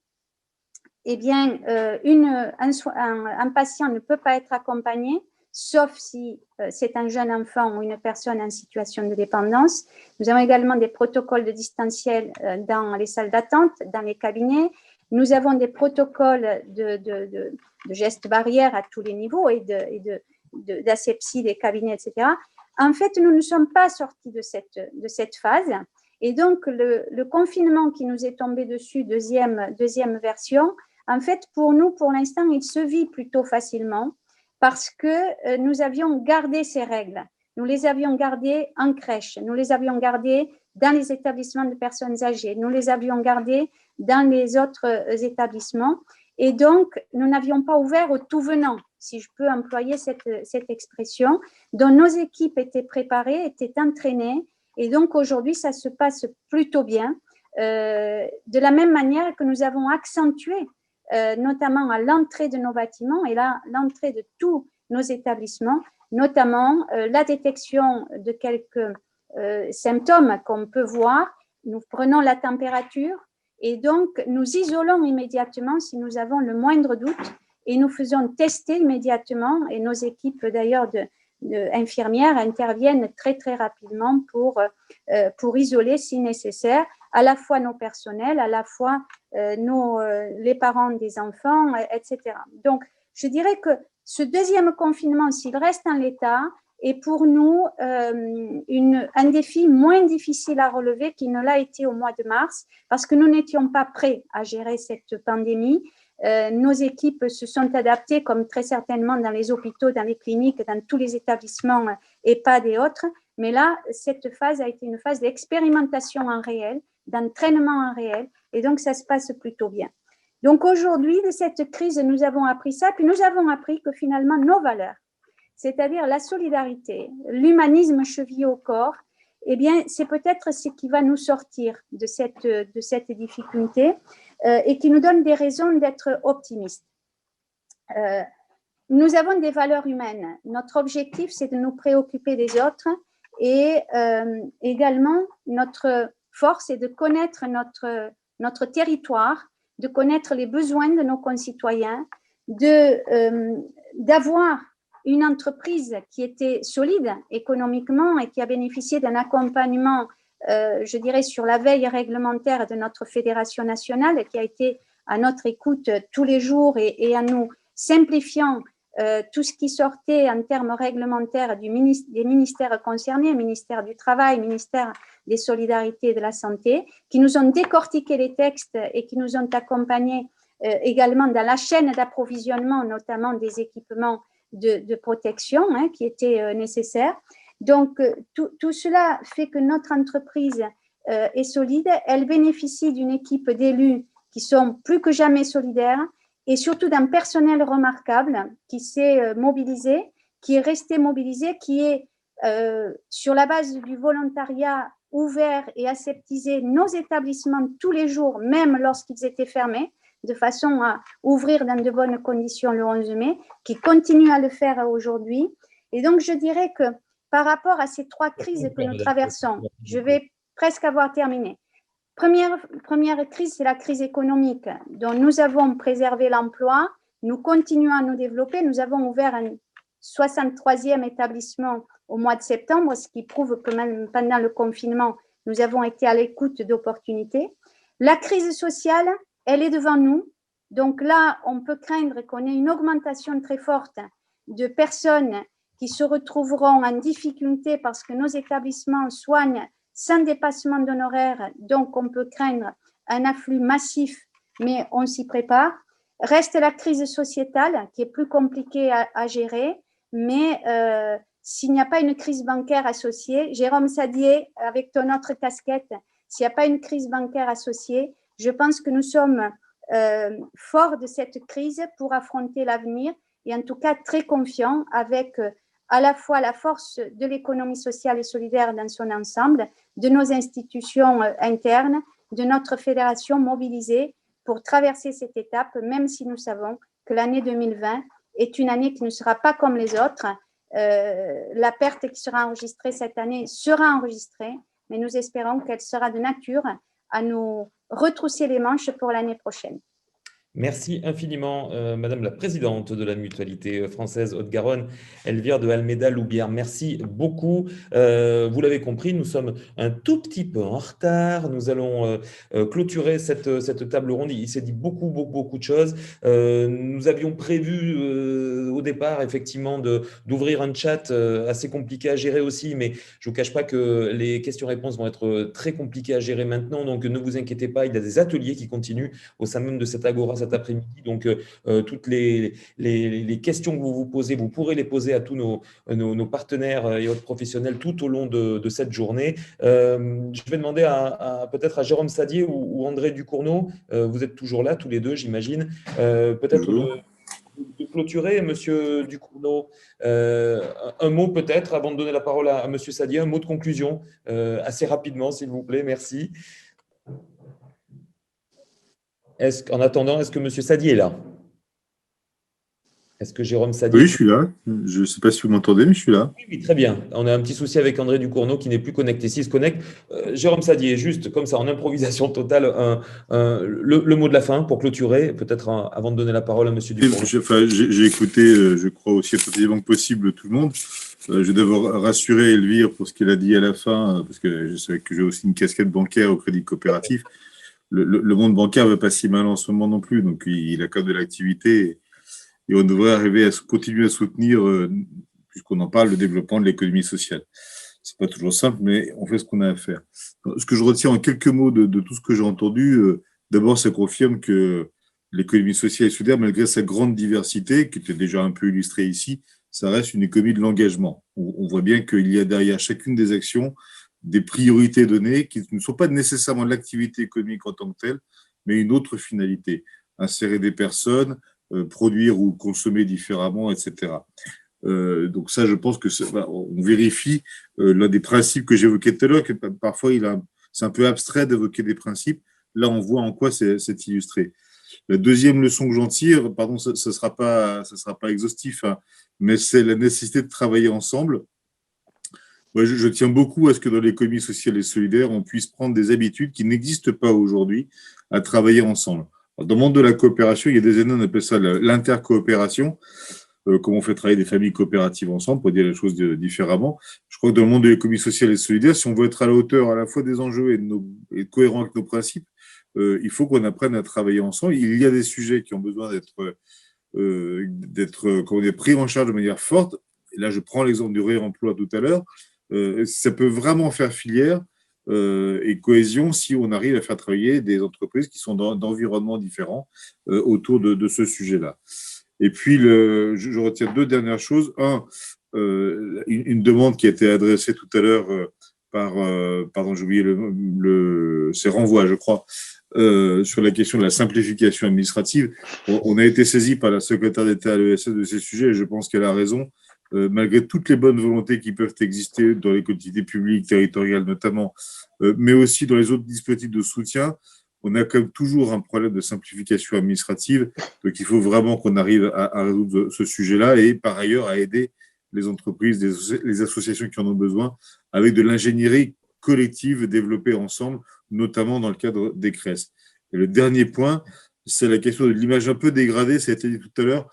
un patient ne peut pas être accompagné, sauf si c'est un jeune enfant ou une personne en situation de dépendance. Nous avons également des protocoles de distanciel dans les salles d'attente, dans les cabinets. Nous avons des protocoles de gestes barrières à tous les niveaux et d'asepsie des cabinets, etc. En fait, nous ne sommes pas sortis de cette phase. Et donc, le confinement qui nous est tombé dessus, deuxième version, en fait, pour nous, pour l'instant, il se vit plutôt facilement parce que nous avions gardé ces règles. Nous les avions gardées en crèche, nous les avions gardées dans les établissements de personnes âgées, nous les avions gardées dans les autres établissements. Et donc, nous n'avions pas ouvert au tout venant, si je peux employer cette expression, dont nos équipes étaient préparées, étaient entraînées. Et donc, aujourd'hui, ça se passe plutôt bien, de la même manière que nous avons accentué, notamment à l'entrée de nos bâtiments et là, l'entrée de tous nos établissements, notamment la détection de quelques symptômes qu'on peut voir. Nous prenons la température et donc nous isolons immédiatement si nous avons le moindre doute et nous faisons tester immédiatement et nos équipes d'ailleurs infirmières interviennent très très rapidement pour isoler si nécessaire à la fois nos personnels, à la fois les parents des enfants, etc. Donc, je dirais que ce deuxième confinement, s'il reste en l'état, est pour nous un défi moins difficile à relever qu'il ne l'a été au mois de mars, parce que nous n'étions pas prêts à gérer cette pandémie. Nos équipes se sont adaptées, comme très certainement dans les hôpitaux, dans les cliniques, dans tous les établissements EHPAD et autres. Mais là, cette phase a été une phase d'expérimentation en réel, d'entraînement en réel, et donc ça se passe plutôt bien. Donc aujourd'hui, de cette crise, nous avons appris ça, puis nous avons appris que finalement nos valeurs, c'est-à-dire la solidarité, l'humanisme chevillé au corps, eh bien, c'est peut-être ce qui va nous sortir de cette difficulté et qui nous donne des raisons d'être optimistes. Nous avons des valeurs humaines. Notre objectif, c'est de nous préoccuper des autres et également notre force est de connaître notre territoire, de connaître les besoins de nos concitoyens, d'avoir une entreprise qui était solide économiquement et qui a bénéficié d'un accompagnement, je dirais, sur la veille réglementaire de notre fédération nationale, qui a été à notre écoute tous les jours et en nous simplifiant tout ce qui sortait en termes réglementaires des ministères concernés, ministère du Travail, ministère des Solidarités et de la Santé, qui nous ont décortiqué les textes et qui nous ont accompagnés également dans la chaîne d'approvisionnement, notamment des équipements de protection qui étaient nécessaires. Donc, tout cela fait que notre entreprise est solide. Elle bénéficie d'une équipe d'élus qui sont plus que jamais solidaires et surtout d'un personnel remarquable qui s'est mobilisé, qui est resté mobilisé, qui est sur la base du volontariat ouvert et aseptisé nos établissements tous les jours, même lorsqu'ils étaient fermés, de façon à ouvrir dans de bonnes conditions le 11 mai, qui continue à le faire aujourd'hui. Et donc, je dirais que par rapport à ces trois crises que nous traversons, je vais presque avoir terminé. Première crise, c'est la crise économique, dont nous avons préservé l'emploi, nous continuons à nous développer, nous avons ouvert un 63e établissement au mois de septembre, ce qui prouve que même pendant le confinement, nous avons été à l'écoute d'opportunités. La crise sociale, elle est devant nous. Donc là, on peut craindre qu'on ait une augmentation très forte de personnes qui se retrouveront en difficulté parce que nos établissements soignent sans dépassement d'honoraires. Donc, on peut craindre un afflux massif, mais on s'y prépare. Reste la crise sociétale qui est plus compliquée à gérer, mais s'il n'y a pas une crise bancaire associée, Jérôme Sadier, avec ton autre casquette, s'il n'y a pas une crise bancaire associée, je pense que nous sommes forts de cette crise pour affronter l'avenir et en tout cas très confiants avec à la fois la force de l'économie sociale et solidaire dans son ensemble, de nos institutions internes, de notre fédération mobilisée pour traverser cette étape, même si nous savons que l'année 2020 est une année qui ne sera pas comme les autres. La perte qui sera enregistrée cette année sera enregistrée, mais nous espérons qu'elle sera de nature à nous retrousser les manches pour l'année prochaine. Merci infiniment, Madame la Présidente de la Mutualité française Haute-Garonne, Elvire de Almeida-Loubière. Merci beaucoup. Vous l'avez compris, nous sommes un tout petit peu en retard. Nous allons clôturer cette table ronde. Il s'est dit beaucoup de choses. Nous avions prévu au départ, effectivement, d'ouvrir un chat assez compliqué à gérer aussi, mais je ne vous cache pas que les questions-réponses vont être très compliquées à gérer maintenant. Donc, ne vous inquiétez pas, il y a des ateliers qui continuent au sein même de cette Agora cet après-midi. Donc, toutes les questions que vous vous posez, vous pourrez les poser à tous nos partenaires et autres professionnels tout au long de cette journée. Je vais demander peut-être à Jérôme Sadier ou André Ducournau, vous êtes toujours là tous les deux, j'imagine, peut-être de clôturer, Monsieur Ducournau, un mot peut-être avant de donner la parole à Monsieur Sadier, un mot de conclusion assez rapidement, s'il vous plaît, merci. En attendant, est-ce que M. Sadier est là? Est-ce que Jérôme Sadier… Oui, je suis là. Je ne sais pas si vous m'entendez, mais je suis là. Oui, très bien. On a un petit souci avec André Ducournau qui n'est plus connecté. S'il se connecte, Jérôme Sadier, juste comme ça, en improvisation totale, le mot de la fin pour clôturer, peut-être avant de donner la parole à M. Ducournau. J'ai écouté, je crois, aussi attentivement que possible tout le monde. Je vais d'abord rassurer Elvire pour ce qu'elle a dit à la fin, parce que je sais que j'ai aussi une casquette bancaire au Crédit Coopératif. Le monde bancaire ne va pas si mal en ce moment non plus, donc il a quand même de l'activité et on devrait arriver à continuer à soutenir, puisqu'on en parle, le développement de l'économie sociale. C'est pas toujours simple, mais on fait ce qu'on a à faire. Ce que je retiens en quelques mots de tout ce que j'ai entendu, d'abord, ça confirme que l'économie sociale et solidaire, malgré sa grande diversité, qui était déjà un peu illustrée ici, ça reste une économie de l'engagement. On voit bien qu'il y a derrière chacune des actions des priorités données qui ne sont pas nécessairement l'activité économique en tant que telle, mais une autre finalité, insérer des personnes, produire ou consommer différemment, etc. Donc ça, je pense que on vérifie l'un des principes que j'évoquais tout à l'heure, que parfois c'est un peu abstrait d'évoquer des principes. Là, on voit en quoi c'est illustré. La deuxième leçon que j'en tire, pardon, ça sera pas exhaustif, hein, mais c'est la nécessité de travailler ensemble. Moi, je tiens beaucoup à ce que dans l'économie sociale et solidaire, on puisse prendre des habitudes qui n'existent pas aujourd'hui à travailler ensemble. Alors, dans le monde de la coopération, il y a des années, on appelle ça l'intercoopération, comment on fait travailler des familles coopératives ensemble, pour dire les choses différemment. Je crois que dans le monde de l'économie sociale et solidaire, si on veut être à la hauteur à la fois des enjeux et être cohérent avec nos principes, il faut qu'on apprenne à travailler ensemble. Il y a des sujets qui ont besoin d'être pris en charge de manière forte. Et là, je prends l'exemple du réemploi tout à l'heure. Ça peut vraiment faire filière et cohésion si on arrive à faire travailler des entreprises qui sont d'environnements différents autour de ce sujet-là. Et puis, je retiens deux dernières choses. Une demande qui a été adressée tout à l'heure pardon, j'ai oublié c'est Renvoi, je crois, sur la question de la simplification administrative. On a été saisi par la secrétaire d'État à l'ESS de ces sujets et je pense qu'elle a raison. Malgré toutes les bonnes volontés qui peuvent exister dans les collectivités publiques, territoriales notamment, mais aussi dans les autres dispositifs de soutien, on a comme toujours un problème de simplification administrative. Donc, il faut vraiment qu'on arrive à résoudre ce sujet-là et par ailleurs à aider les entreprises, les associations qui en ont besoin avec de l'ingénierie collective développée ensemble, notamment dans le cadre des CRES. Et le dernier point, c'est la question de l'image un peu dégradée, ça a été dit tout à l'heure.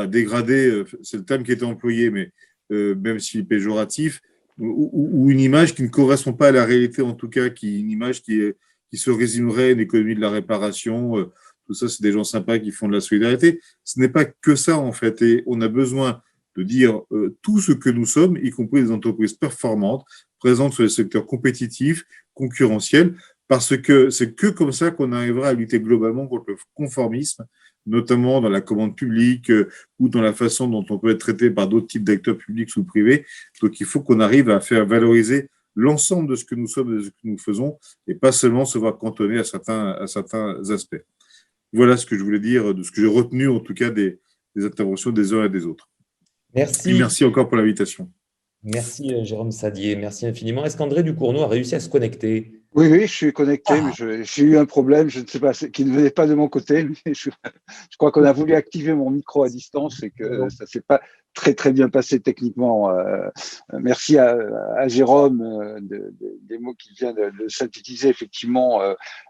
Dégradée, c'est le terme qui a été employé, mais même s'il est péjoratif, ou une image qui ne correspond pas à la réalité, en tout cas, une image qui se résumerait à une économie de la réparation. Tout ça, c'est des gens sympas qui font de la solidarité. Ce n'est pas que ça, en fait, et on a besoin de dire tout ce que nous sommes, y compris des entreprises performantes, présentes sur les secteurs compétitifs, concurrentiels, parce que c'est que comme ça qu'on arrivera à lutter globalement contre le conformisme, notamment dans la commande publique ou dans la façon dont on peut être traité par d'autres types d'acteurs publics ou privés. Donc, il faut qu'on arrive à faire valoriser l'ensemble de ce que nous sommes et de ce que nous faisons et pas seulement se voir cantonner à certains aspects. Voilà ce que je voulais dire, de ce que j'ai retenu en tout cas des interventions des uns et des autres. Merci. Et merci encore pour l'invitation. Merci Jérôme Sadier, merci infiniment. Est-ce qu'André Ducournau a réussi à se connecter? Oui, je suis connecté, mais j'ai eu un problème, je ne sais pas, qui ne venait pas de mon côté. Mais je crois qu'on a voulu activer mon micro à distance et que ça ne s'est pas très bien passé techniquement. Merci à Jérôme des mots qu'il vient de synthétiser effectivement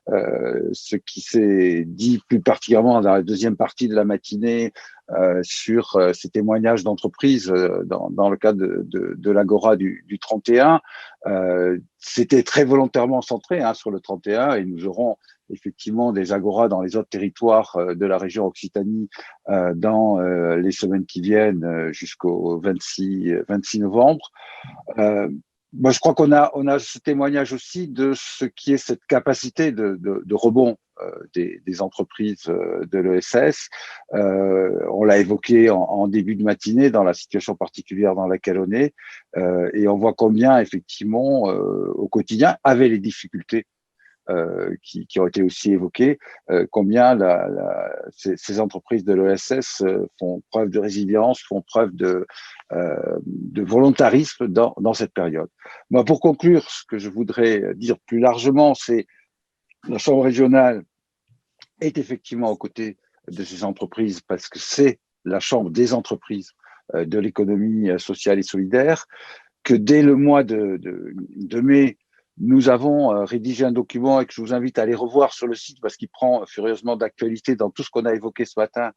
ce qui s'est dit plus particulièrement dans la deuxième partie de la matinée sur ces témoignages d'entreprises dans le cadre de l'Agora du 31. C'était très volontairement centré sur le 31 et nous aurons effectivement des agoras dans les autres territoires de la région Occitanie dans les semaines qui viennent jusqu'au 26 novembre. Moi, je crois qu'on a ce témoignage aussi de ce qui est cette capacité de rebond des entreprises de l'ESS. On l'a évoqué en début de matinée dans la situation particulière dans laquelle on est, et on voit combien effectivement au quotidien, avec les difficultés qui ont été aussi évoquées, combien ces entreprises de l'ESS font preuve de résilience, font preuve de volontarisme dans cette période. Moi, pour conclure, ce que je voudrais dire plus largement, c'est la Chambre régionale est effectivement aux côtés de ces entreprises parce que c'est la Chambre des entreprises de l'économie sociale et solidaire, que dès le mois de mai, nous avons rédigé un document et que je vous invite à aller revoir sur le site parce qu'il prend furieusement d'actualité dans tout ce qu'on a évoqué ce matin,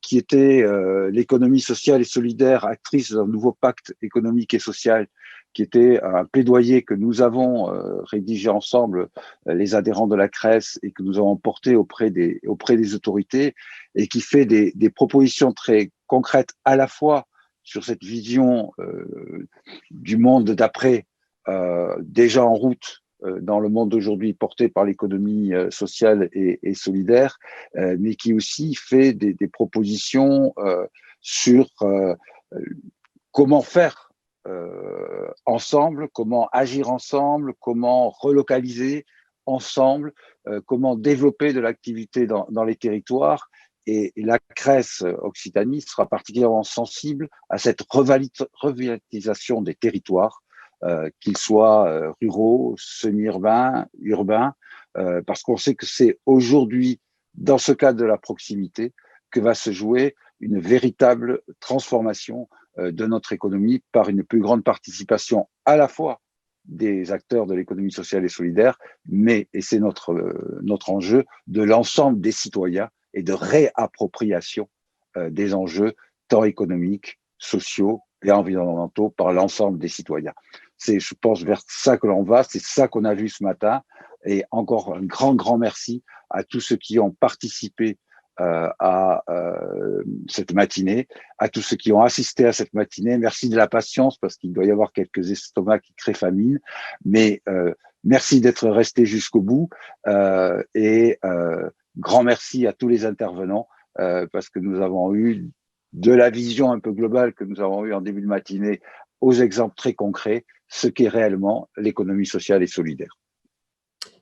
qui était l'économie sociale et solidaire, actrice d'un nouveau pacte économique et social, qui était un plaidoyer que nous avons rédigé ensemble, les adhérents de la CRES, et que nous avons porté auprès des autorités, et qui fait des propositions très concrètes à la fois sur cette vision du monde d'après, déjà en route dans le monde d'aujourd'hui porté par l'économie sociale et solidaire, mais qui aussi fait des propositions sur comment faire ensemble, comment agir ensemble, comment relocaliser ensemble, comment développer de l'activité dans les territoires. Et la CRES Occitanie sera particulièrement sensible à cette revitalisation des territoires, qu'ils soient ruraux, semi-urbains, urbains, parce qu'on sait que c'est aujourd'hui, dans ce cadre de la proximité, que va se jouer une véritable transformation de notre économie par une plus grande participation à la fois des acteurs de l'économie sociale et solidaire, mais, et c'est notre enjeu, de l'ensemble des citoyens et de réappropriation des enjeux tant économiques, sociaux et environnementaux par l'ensemble des citoyens. C'est, je pense, vers ça que l'on va, c'est ça qu'on a vu ce matin, Et encore un grand merci à tous ceux qui ont participé à cette matinée, à tous ceux qui ont assisté à cette matinée. Merci de la patience parce qu'il doit y avoir quelques estomacs qui créent famine, mais merci d'être resté jusqu'au bout et grand merci à tous les intervenants parce que nous avons eu de la vision un peu globale que nous avons eue en début de matinée aux exemples très concrets, ce qu'est réellement l'économie sociale et solidaire.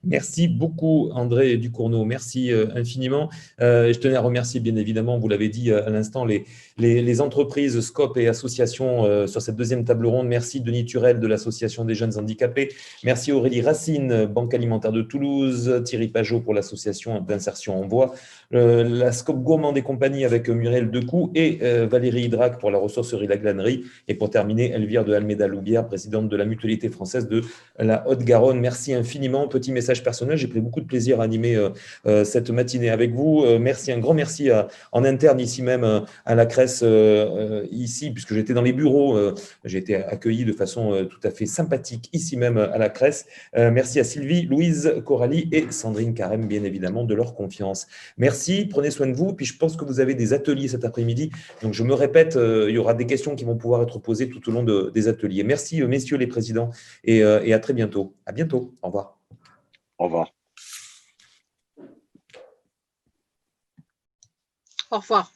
Merci beaucoup, André Ducournau. Merci infiniment. Je tenais à remercier, bien évidemment, vous l'avez dit à l'instant, les entreprises, SCOP et associations sur cette deuxième table ronde. Merci Denis Turel de l'Association des jeunes handicapés. Merci Aurélie Racine, Banque alimentaire de Toulouse. Thierry Pajot pour l'Association d'insertion en bois. La SCOP Gourmand et compagnie avec Muriel Decou et Valérie Hydrac pour la ressourcerie La Glanerie. Et pour terminer, Elvire de Almeida-Loubière, présidente de la Mutualité française de la Haute-Garonne. Merci infiniment. Petit message personnel, j'ai pris beaucoup de plaisir à animer cette matinée avec vous. Merci, un grand merci en interne ici même à la Cresse, ici, puisque j'étais dans les bureaux. J'ai été accueilli de façon tout à fait sympathique ici même à la Cresse. Merci à Sylvie, Louise, Coralie et Sandrine Carême, bien évidemment, de leur confiance. Merci, prenez soin de vous. Puis je pense que vous avez des ateliers cet après-midi. Donc je me répète, il y aura des questions qui vont pouvoir être posées tout au long des ateliers. Merci, messieurs les présidents, et à très bientôt. À bientôt. Au revoir. Au revoir. Au revoir.